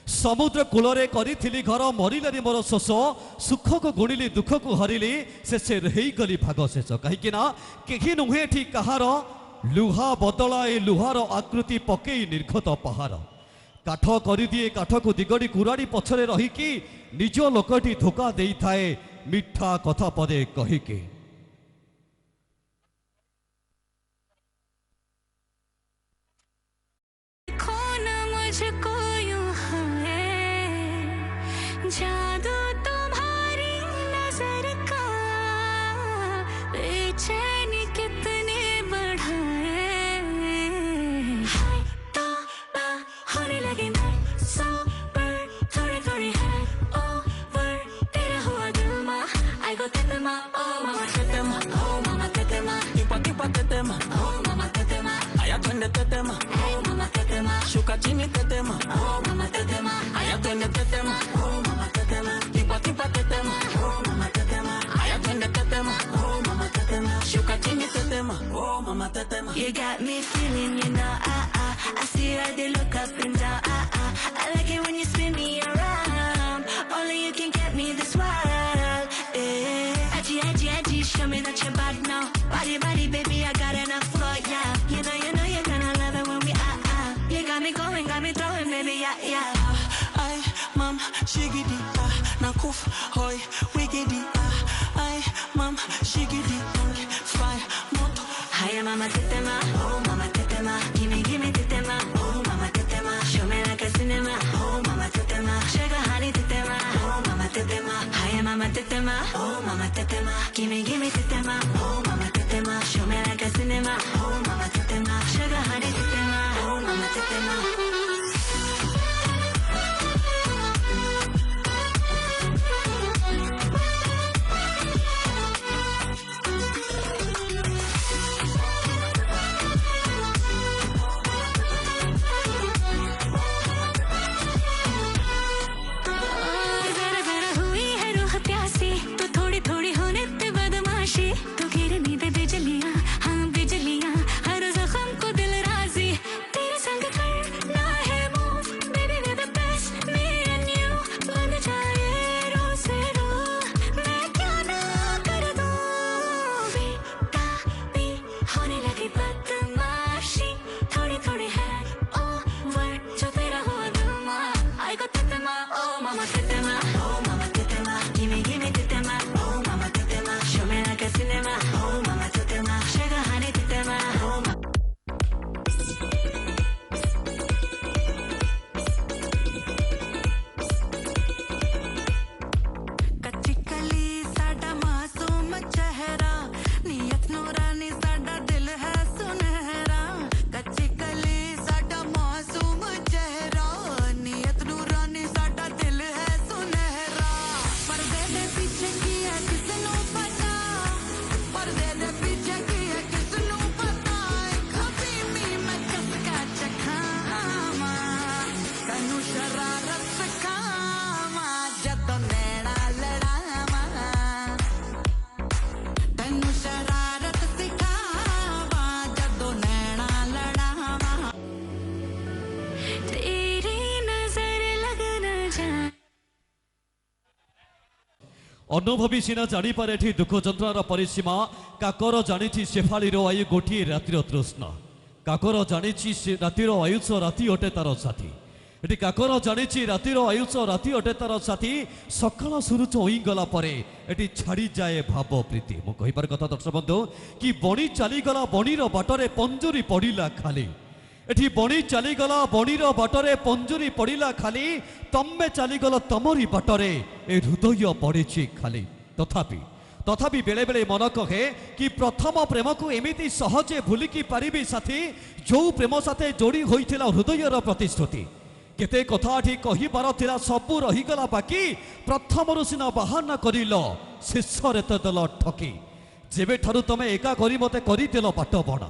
समुद्र कूलरे करिथिली घर मरिलानी मोर शोष सुख को गुणिली दुख को हरिली से रही गली भाग शेष कहीं ना केही नुहे एठी कहार लुहा बदला ए लुहार आकृति पकई निर्घत पहाड़ काठ करदिए काठ को दिगड़ी कुराड़ी पछरे रहीकि निज लोकटी धोखा देई थाए मिठा कथा पदे कहिके मुझको यूं है जादू तुम्हारी नजर का बेचैनी कितने बढ़ाए हाय तो होने लगे मैं सो पर थोड़ी थोड़ी है ओवर तेरा हुआ दिल मा I go tetema oh mama tetema tipa tetema oh mama tetema aya twende tetema oh mama tetema shuka chini tetema oh mama tetema aya twende tetema oh mama tetema tipa tetema oh mama tetema aya twende tetema oh mama tetema shuka chini tetema oh mama tetema you got me feeling you know I see how they look up and down I like it when you spin me around only you can get me this wild edgy show me that you're bad now body baby I got enough for ya you know you're gonna love it when we you got me going got me throwing baby yeah ay mam shigidi na kuf hoy wigidi ay mam shigidi fire moto hi mama tetema oh mama tetema give me tetema oh mama tetema show me like a cinema oh mama tetema sugar honey tetema oh mama tetema hi mama tetema oh mama tetema give me tetema oh mama tetema show me like a cinema oh mama tetema sugar honey tetema oh mama tetema अनुभवी सीना जापर एठी दुख जंत्रार परिसीमा काकर जानी शेफाली आयु गोटे रातिर तृष्णा काकर जानी रातिर आयुष राति अटे तार साथी एटी काकर जानी रातिर आयुष राति अटे तार साथी सकाल सूरज ओईगला परे एटी छाड़ी जाए भाव प्रीति मु कहिबार कथा दर्शक बंधु कि बणी चलीगला बणीर बाटरे पंजुरी पड़िला खाली एठी बणी चलीगला बणीर बाटरे पंजुरी पड़िला खाली तम्मे चलीगल तमरी बाटरे ए हृदय पड़े खाली तथापि तथापि बेले बेले मन कहे कि प्रथम प्रेम को एमिति सहजे भूलिकी पारिबी साथी जो प्रेम साथे जोड़ी होइथिला हृदयर प्रतिश्रुति केते कथा ठीक कहिबार थिला सबु रहीगला बाकी प्रथमरु सिना बाहाना करिल शेषरे तो देल ठकी जेबे ठारू तमे एका करी मते करी देल बाट बणा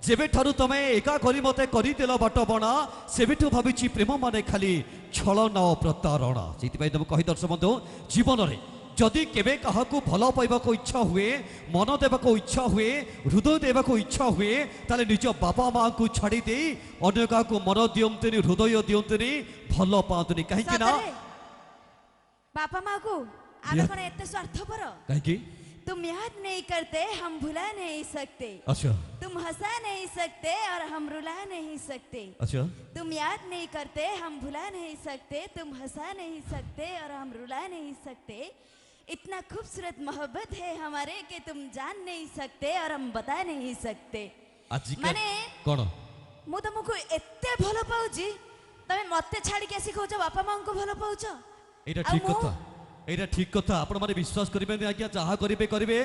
जेबे ठारू तमे एका करी मते करी देल बाट बणा सेबेठु भाबिछि प्रेम माने खाली छलना और प्रतारणा सेति पई तुम कहि दर्शक बंधु जीवन रे जदि केबे काहाकू भल पाइबाको इच्छा हुए मन देबाको इच्छा हुए हृदय देबाको इच्छा हुए ताले निज बापा माँ को छाड़ी दे अन्य काहाकू मन दियंतनी हृदय दियंतनी भल पातनी कहीं कि ना सतरे बापा माँ को आमे कोन एते स्वार्थपर कहीं कि तुम याद नहीं करते हम भुला नहीं सकते अच्छा तुम हंसा नहीं सकते और हम रुला नहीं सकते अच्छा तुम याद नहीं करते हम भुला नहीं सकते तुम हंसा नहीं सकते और हम रुला नहीं सकते इतना खूबसूरत मोहब्बत है हमारे कि तुम जान नहीं सकते और हम बता नहीं सकते माने कौन मु तुमको एते भलो पाउजी तमे मते छाड़ी के आसी कहउछ बापा मां को भलो पाउछ एटा ठीक कथा एटा ठीक कथा आपण माने विश्वास करिबे आज्ञा जहा करिबे करिबे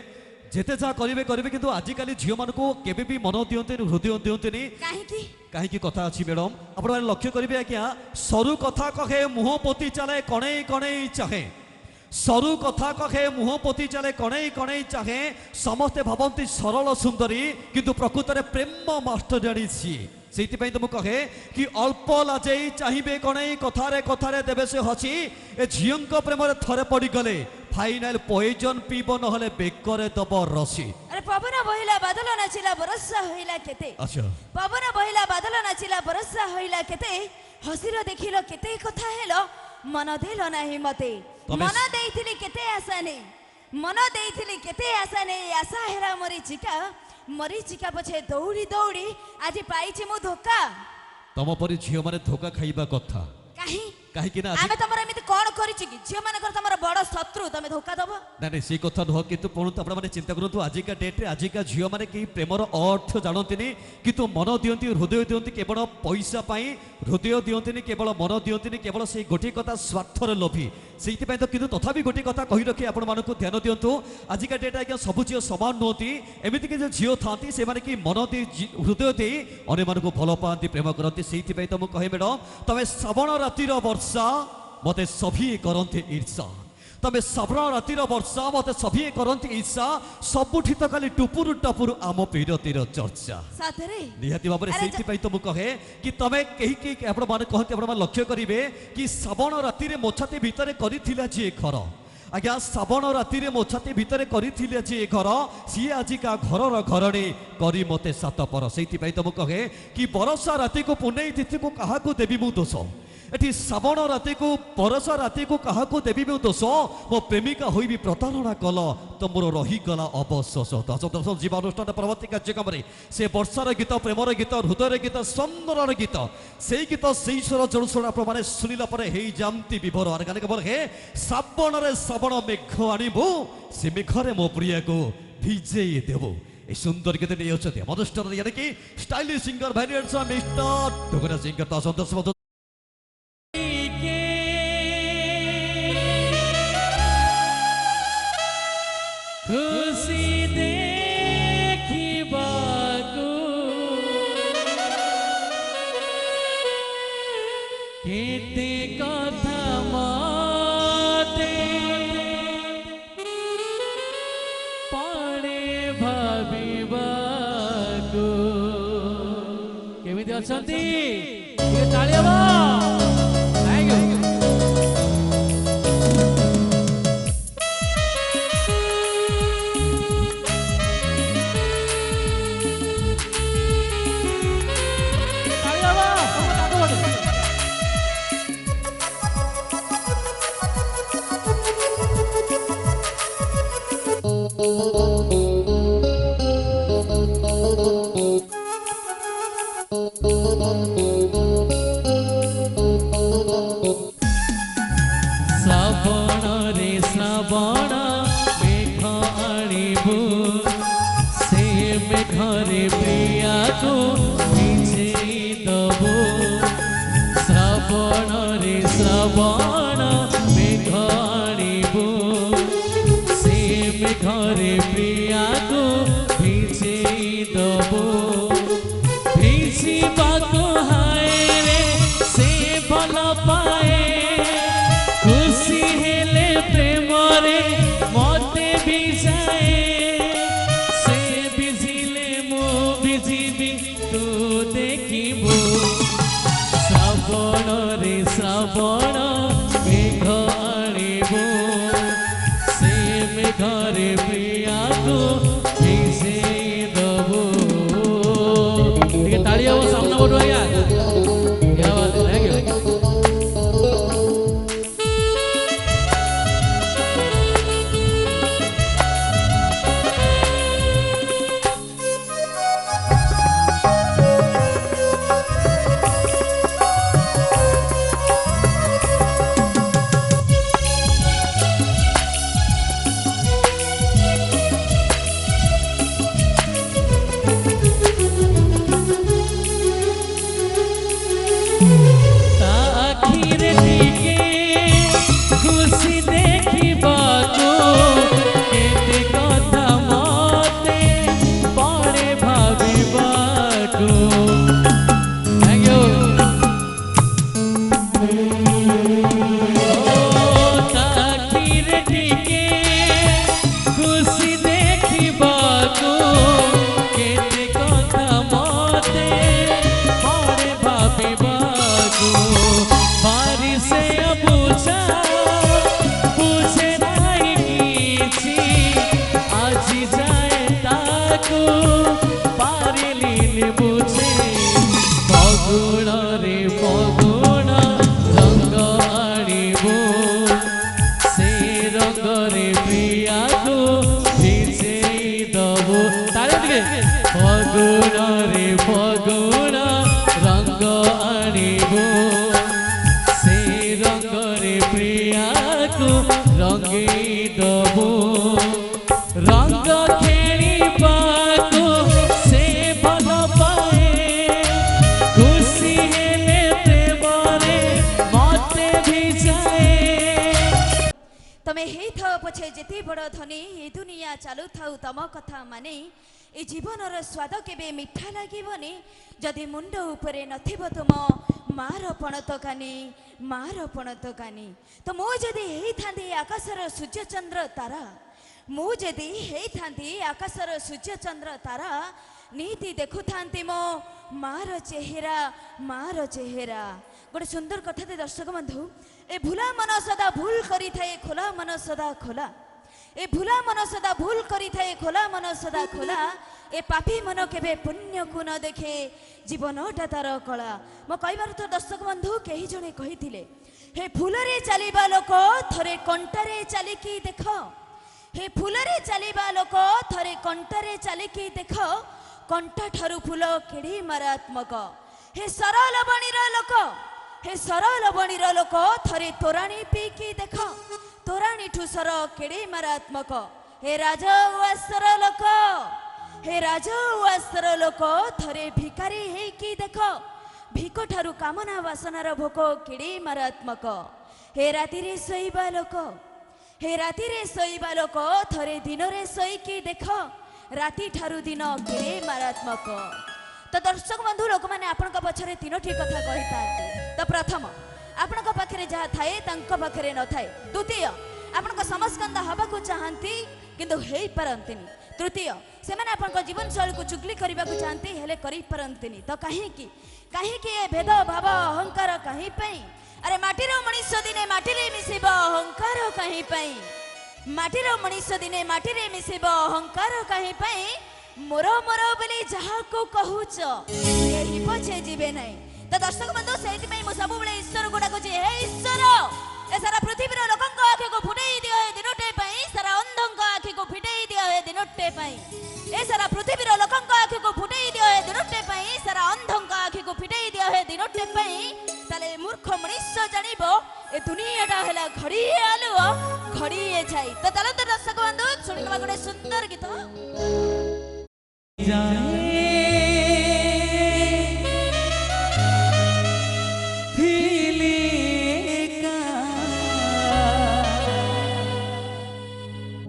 जेते जहा करिबे करिबे किंतु आजि काली झियो मान को केबे भी मन दियंते हृदय दियंते काहे की कथा अछि मैडम आपण माने लक्ष्य करिबे आज्ञा सरू कथा कहे मुह पोती चले कणे कणे चाहे सरु कथा कहे मुह पोती चले कणे कणे चाहे समस्ते भावती सरल सुंदरी किंतु प्रकृत में प्रेम मास्टर जानी से तुम कहे कि अल्प लाजे चाहिए कणे कथारे कथारे देवे से हसी ए झील प्रेम थरे पड़गले फाइनाल पॉइजन पीब नहले बेकरे दब रसी अरे पवन बहिला बादल नाचिला बरसा होइला केते अच्छा पवन बहिला बादल नाचिला बरसा होइला केते हसीर देखिलो केते कथा हेलो मन देलो नाही मते मन देइथिली केते आशा नै मन देइथिली केते आशा नै आशा हेरा मरीचिका पछे दौड़ी दौड़ी आज पाइछि मु धोखा तम परि झियो माने धोखा खाइबा कथा काहे कि ना आमे तमरा एमिति कोन करिछि कि झियो माने कर तमरा बड़ शत्रु तमे धोखा दबो ना नहीं से कथा नुह किंतु पणु आपण माने चिंता करंतु आजिका डेट रे आजिका झियो माने कि प्रेमर अर्थ जानतिनी किंतु मन दियंती हृदय दियंती केवल पैसा पाई हृदय दियंतीनी केवल मन दियंतीनी केवल से गोटे कथा स्वार्थर लोभी सेति पय तो किंतु तथापि गोटे कथा कहि रखी आपण मानको ध्यान दियंतु आजिका डेट आज्ञा सब झियो समान नोती एमिति कि जे झियो थांती से माने कि मन दे हृदय दे अन्य मानको भलो पांती प्रेम करंती सेति पय तो मु कहे मैडम तमे श्रावण रातिर वर्षा मते सभी करंती ईर्षा तमे श्रावण रातिर वर्षा मते सभी करंती ईर्षा सबुठी तो खाली टुपुर टपुर आम पीरतिर चर्चा साथरे निहाती भाबरे सेति पय तो मु कहे कि तमे केही के आपण माने कहते आपण माने लक्ष्य करिवे कि श्रावण रातिर मोछाती भितरे करिथिला जे घर आज्ञा श्रावण रातिर मोछाती भितरे करिथिले जे घर सी आजिका घरर घरणे करी मते सात पर सेति पय तो मु कहे कि बरसा राति को पुनै तिथि को काहाकू देबी मु दोष एटी श्रावण राति को बरसा राति को काहाकू देबी मु दोष मो प्रेमिका होई भी प्रतारणा कल तो मोर रहीगला अवशोष दर्शक दर्शक जीवानुष्ठान परवर्ती कार्यक्रम से वर्षार गीत प्रेमर गीत हृदय गीत सुंदर गीत से गीत से स्वर जोड़सोड़ आपने शुणिला हे जामती विभोर और गाने खबर हे श्रावण रे श्रावण मेघ आणबू से मेघरे मो प्रिया को भिजे देबू ए सुंदर गीत नहीं होते अनुष्ठान यानी कि स्टाइलिश सिंगर वैरिएंट्स मिस्टर टोकना सिंगर ता संतोष खुशी देखिबाकू केते कथा मते पड़े भाबिबाकू केमिति अछंती ଟିକେ ତାଳି ହବ थैंक यू श्रावण रे श्रावण मेघ आणिबू से मेघरे प्रिया को भिजेई दबू श्रावण रे श्रावण मेघ आणिबू से मेघरे प्रिया को भिजेई दबू भिजिबाको हाय रे से भल मेघरे प्रिया को भिजे दबो ताली हम सामने बोलो आज्ञा क्या बात है थैंक यू पछे जेते बड़ धनी ए दुनिया चालू थाउ तम कथा माने ए जीवनर स्वाद केबे मिठा लागिबनी जदि मुंड उपरे नथिबो तुम मार पणतकानी तो मु जदि हेई थांदी आकाशर सूर्य चंद्र तारा मु जदि हेई थांदी आकाशर सूर्य चंद्र तारा नीति देखु थांती मो मार चेहरा गोटे सुंदर कथा दे दर्शक बंधु ए भूला मन सदा भूल करी थाए खोला मन सदा खोला ए भूला मन सदा भूल करी थाए खोला मन सदा खोला ए पापी मन केबे पुण्य को न देखे जीवनटा तार कला मो कहबार तो दर्शक बंधु कही जने कहिथिले हे फूलरे चलीबा लोक थरे कंटारे चलिकी देख हे फूलरे चलीबा लोक थरे कंटारे चलिकी देख कंटा ठारू फूल केड़ी मारात्मक हे सरल बणीर लोक हे सरल बणीर लोक थरे तोराणी पीकी देख तोराणी ठुसर केड़े मारात्मक हे राजवासर लोक हे राजवासर लोक थरे भिकारी हेकी देख भिक ठारू कामना वासनार भोक केड़े मारात्मक हे रातिरे सोईबा लोक हे रातिरे सोईबा लोक थरे दिनरे सोईकी देख राति ठारू दिन केड़े मारात्मक तो दर्शक बंधु लोक मैंने आपण पछरे तीनोटी कथा कही पाते तो प्रथम आपण पाखे जहाँ थाए पाखे न थाए द्वितीय आपण समस्कंद हवा को चाहती किंतु हे पारंतिनी तृतीय से मैंने आपण जीवन शैली को चुगली करने को चाहती हेले करि पारंतिनी तो कहीं भेद भाव अहंकार कहीं अरे माटीर मनीष दिने माटीरे मिसिब अहंकार कहीं माटीर मनीष दिने माटीरे मिसिब अहंकार कहीं मोर मोर बोली जहा को कहूच यही पछे जीवे नहीं तो दर्शक बंधु सेति में मु सब बेले ईश्वर को डाकुची हे ईश्वर ए सारा पृथ्वी रो लोकन को आखि को फुटेई दियो हे दिनोटे पई सारा अंधन को आखि को फिटेई दियो हे दिनोटे पई ए सारा पृथ्वी रो लोकन को आखि को फुटेई दियो हे दिनोटे पई सारा अंधन को आखि को फिटेई दियो हे दिनोटे पई ताले मूर्ख मनुष्य जानिबो ए दुनियाटा हला घड़ी आलुओ घड़ी ए छाई तो तले तो दर्शक बंधु सुनिबा गोटे सुंदर गीत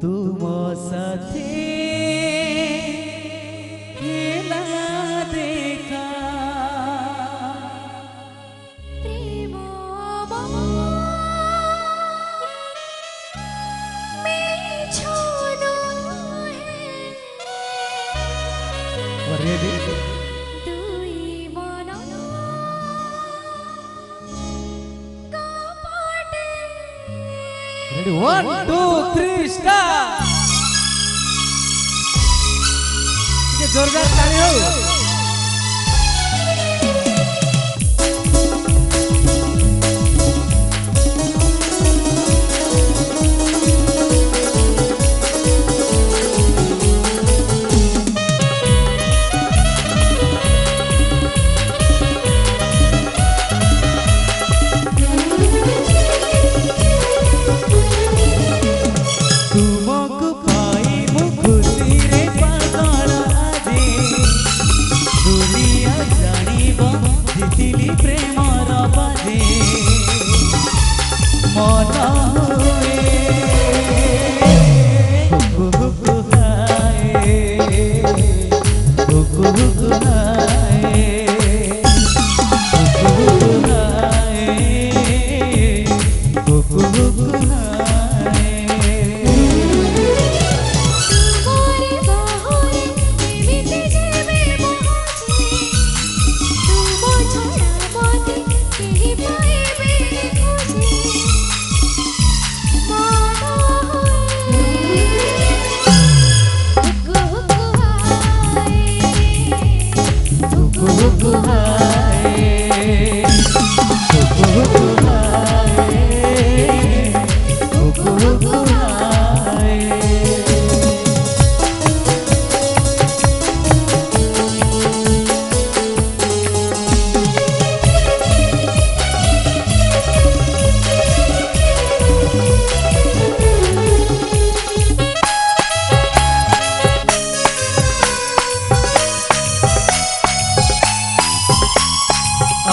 तुम साथी खेला देखा प्रेम में छोड़ो है दुई मन Ready, 1, 2, 3, start. जोरदार ताली हो। तुमको पाई मु खुशी रे पागल आजे दुनिया जानिब जितिली प्रेमर बाजे मन हुए हुकु हुकु हाय हुकु हुकु हाय हुकु हुकु हाय हुकु हुकु हाय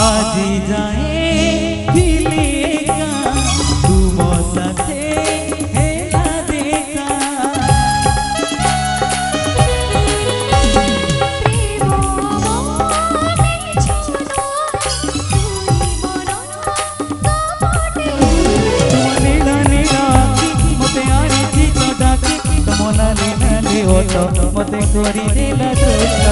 आजी जाए दिलेगा तुम साथे हेला देखा तुम नीला नीला मते आनी थी डाकी तुम नाले नाले होतो मते करी देला दोस्त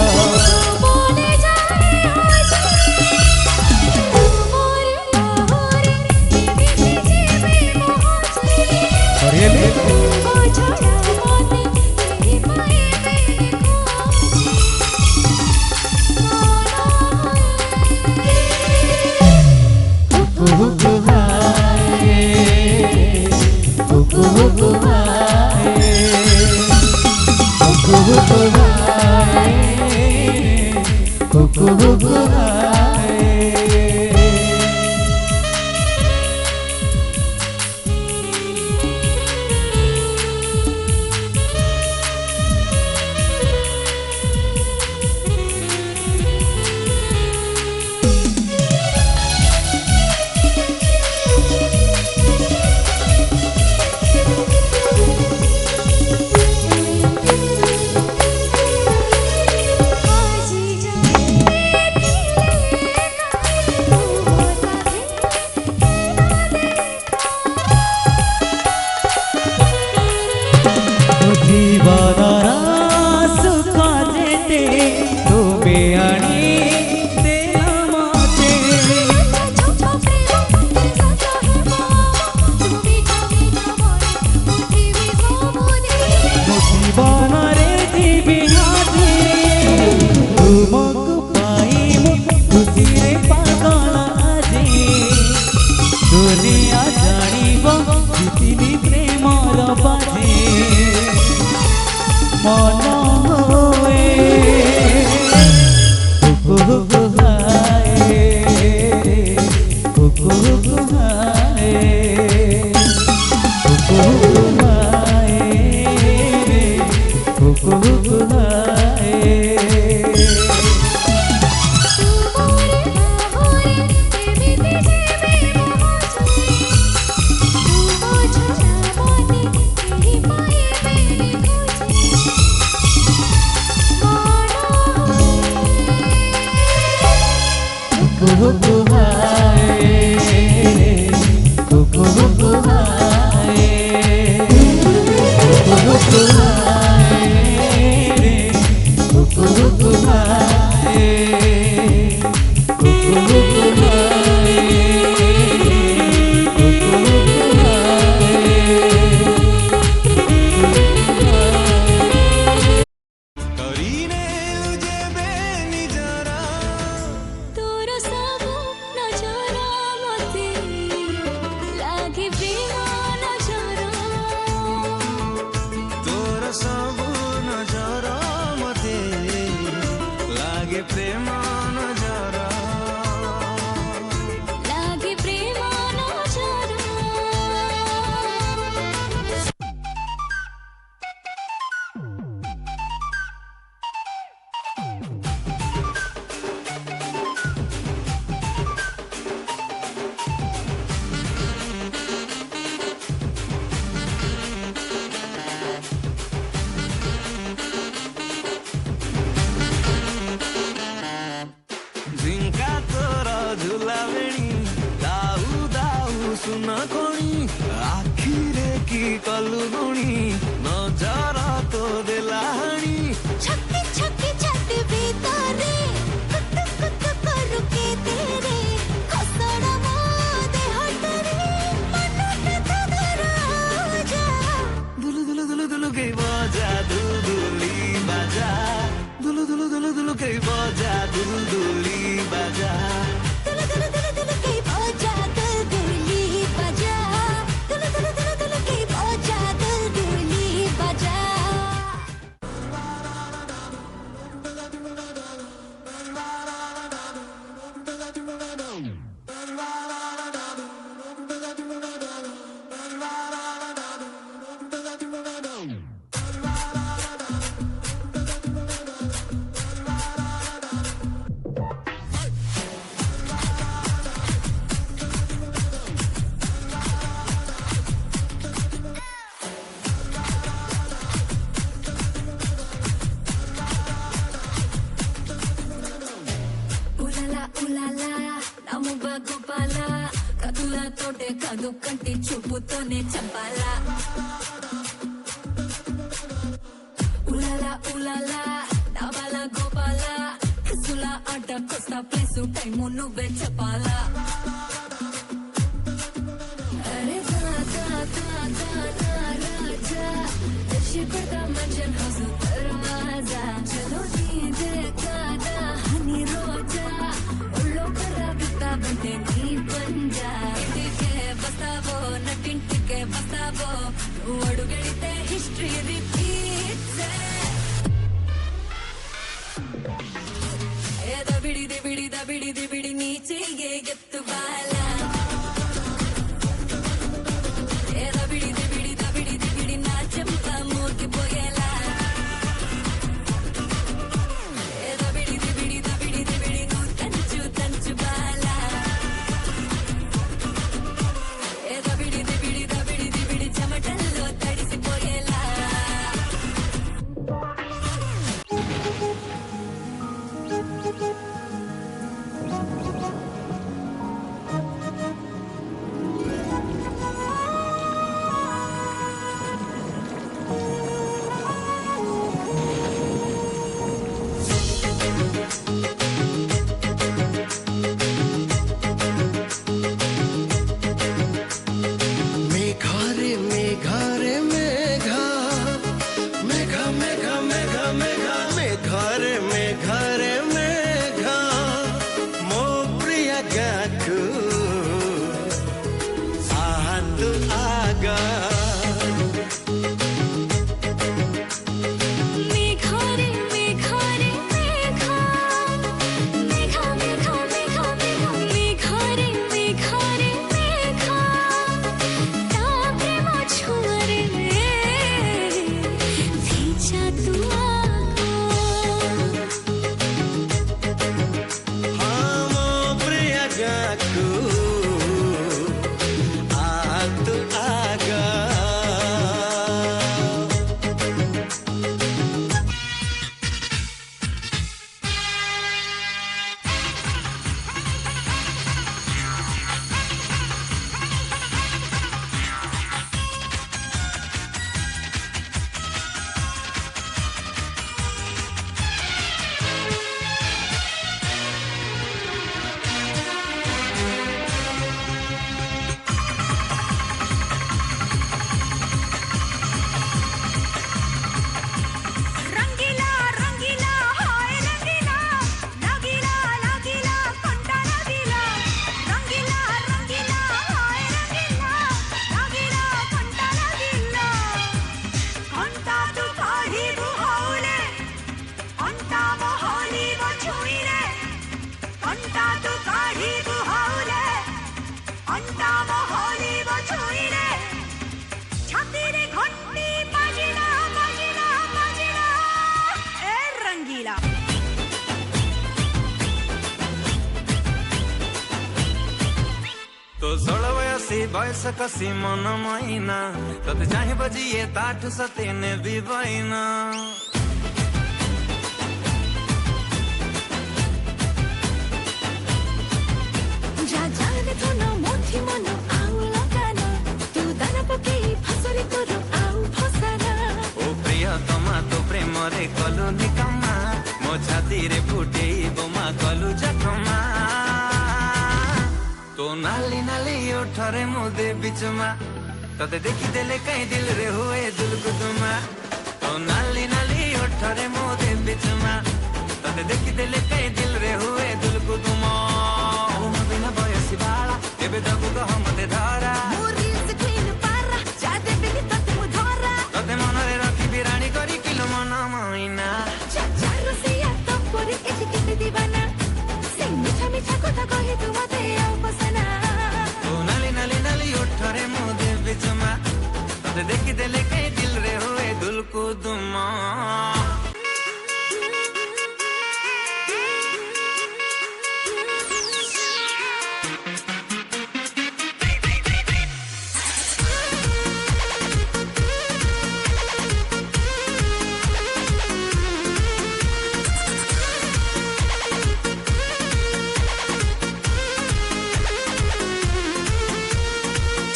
कलु गुणी नजर तो दिलाणी छक्के छक्के छत भीतरे कुत कुत करू के तेरे खसड़ा मोदे हटरे मनट धरा जा दुलु दुलु दुलु दुलु के बजा दुलुली बजा दुलु दुलु दुलु दुलु के बजा दुलुली बजा दुलु दुलु दुलु दुलु के बजा दुलुली बजा दुलु दुलु दुलु दुलु के बजा दुलुली बजा ఉలాలా నము బగుపాల కదులతోటే కదు కంటి చూపుతోనే చంపాలా ఉలాలా ఉలాలా నవల గోపాల కిసుల ఆట కొస్తా ప్లేసు టైము నువ్వే చెప్పాలా అరే దా దా దా దా దా రాజా దర్శి పడతా మంజన్ హౌస్ దర్వాజా చలో నీదే కాదా హనీ రోజా ఒళ్ళో కర్రబిత్తా బంటే నీ పంజా ఇంటికే బస్తావో నటింటికే బస్తావో నువ్వు అడుగెడితే హిస్టరీ రిపీట్ ఏ దబిడి దిబిడి దబిడి దిబిడి నీ చెయ్యే ఎత్తు బాలా ఏ దబిడి దిబిడి దబిడి దిబిడి నా చెంప మూగిపోయేలా ఏ దబిడి దిబిడి దబిడి దిబిడి నువ్వు తంచు తంచు బాలా ఏ దబిడి దిబిడి దబిడి దిబిడి చెమటల్లో తడిసిపోయేలా मेघा रे मेघा रे मेघा मेघा मेघा मेघा मेघा मेघा रे मेघा रे मेघा मो प्रिय गाकु आहतु आगा मेघा रे मेघा रे मेघा मेघा मेघा मेघा मेघा मेघा रे मेघा रे मेघा ता प्रेम छुरे भीजा तू आगो हाँ मो प्रिय गाकु आहतु आगा रंगीला रंगीला हाय रंगीला लगीला लगीला कंटा लगीला रंगीला रंगीला हाय रंगीला लगीला कंटा लगीला कंटा तू काढी बुहावले कंटा मोहली वो छुईले कंटा तू काढी बुहावले कंटा मोहली वो छुईले छाती रे घंटी बाजिला बाजिला बाजिला ए रंगीला तो 16 बयसी बयस कसी मन मैना तत चाहे बजिए ताठ सतेने बिबैना जा जाने तो न मोथी मनो आउला काना तू दाना पके ଶେଷରେ ତୋର ଆଉ ଫସାନା ଓ ପ୍ରିୟ ତମା ତୋ ପ୍ରେମରେ କଲୁ ନିକମା ମୋ ଛାତିରେ ଫୁଟେଇ ବୋମା କଲୁ ଜଖମା ତୋ ନାଲି ନାଲି ଓଠରେ ମୁଁ ଦେବି ଚୁମା ତତେ ଦେଖିଦେଲେ କାଇଁ ଦିଲରେ ହୁଏ ଦୁଲକୁଦୁମା ତୋ ନାଲି ନାଲି ଓଠରେ ମୁଁ ଦେବି ଚୁମା ତତେ ଦେଖିଦେଲେ କାଇଁ ଦିଲରେ ହୁଏ ଦୁଲକୁଦୁମା ମୋ ବିନା ବୟସୀ ବାଳା ଏବେ ତାକୁ କହ ମତେ ଧରା ତତେ ମନରେ ରଖିବି ରାଣୀ କରି କିଲୋ ମନ ମଇନା ତୋ ନାଲି ନାଲି ନାଲି ଓଠରେ ମୁଁ ଦେବି ଚୁମା ତତେ ଦେଖିଦେଲେ କାଇଁ ଦିଲରେ ହୁଏ ଦୁଲକୁଦୁମା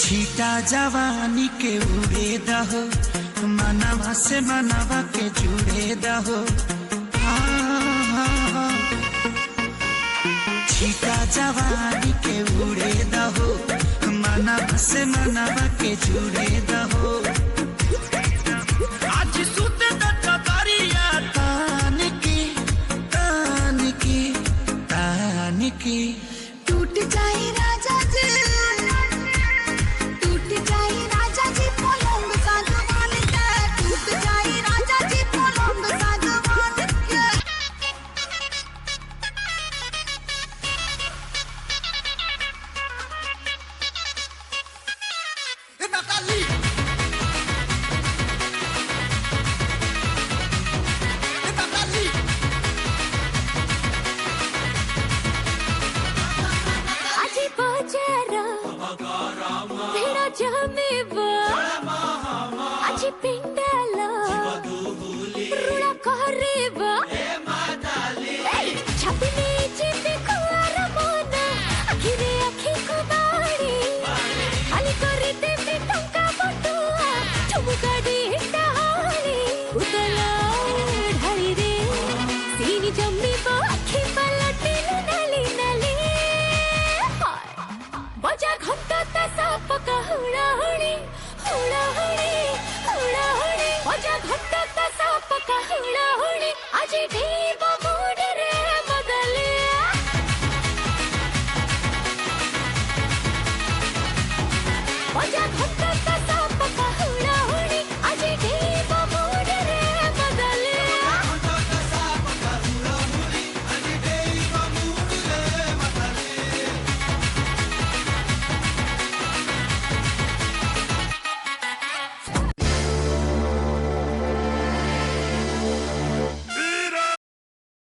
छीटा जवानी के उड़े दहो मनवा से मनवा के जुड़े दहो छीटा जवानी के उड़े दहो मनवा से मनवा के जुड़े दहो आज सुते दरिया तान की टूट जाए राजा जी टूट जाए राजा जी पलंग सागवान के टूट जाए राजा जी पलंग सागवान के আজি বଜାର ভিড় জমিব আজি পিଣ୍ଡାଲ ରୁଳ କରିବ ଛାପି ନେଇଛି କୁଆର ମନ ଆଖିରେ ଆଖିକୁ ବାଡ଼ି ଖାଲି କରିଦେବି ଟଙ୍କା ବଟୁଆ ଚୁମୁକାଡ଼ି ଡାଳି ଉଦଳ ଢାଳିରେ ସିନି ଜମିବ ଆଖି ପାଲଟିଲୁ ନାଲି ନାଲି बजा घंटा ता साप का हुड़ाहुड़ी हुड़ाहुड़ी हुड़ाहुड़ी बजा घंटा ता साप का हुड़ाहुड़ी आज ढेर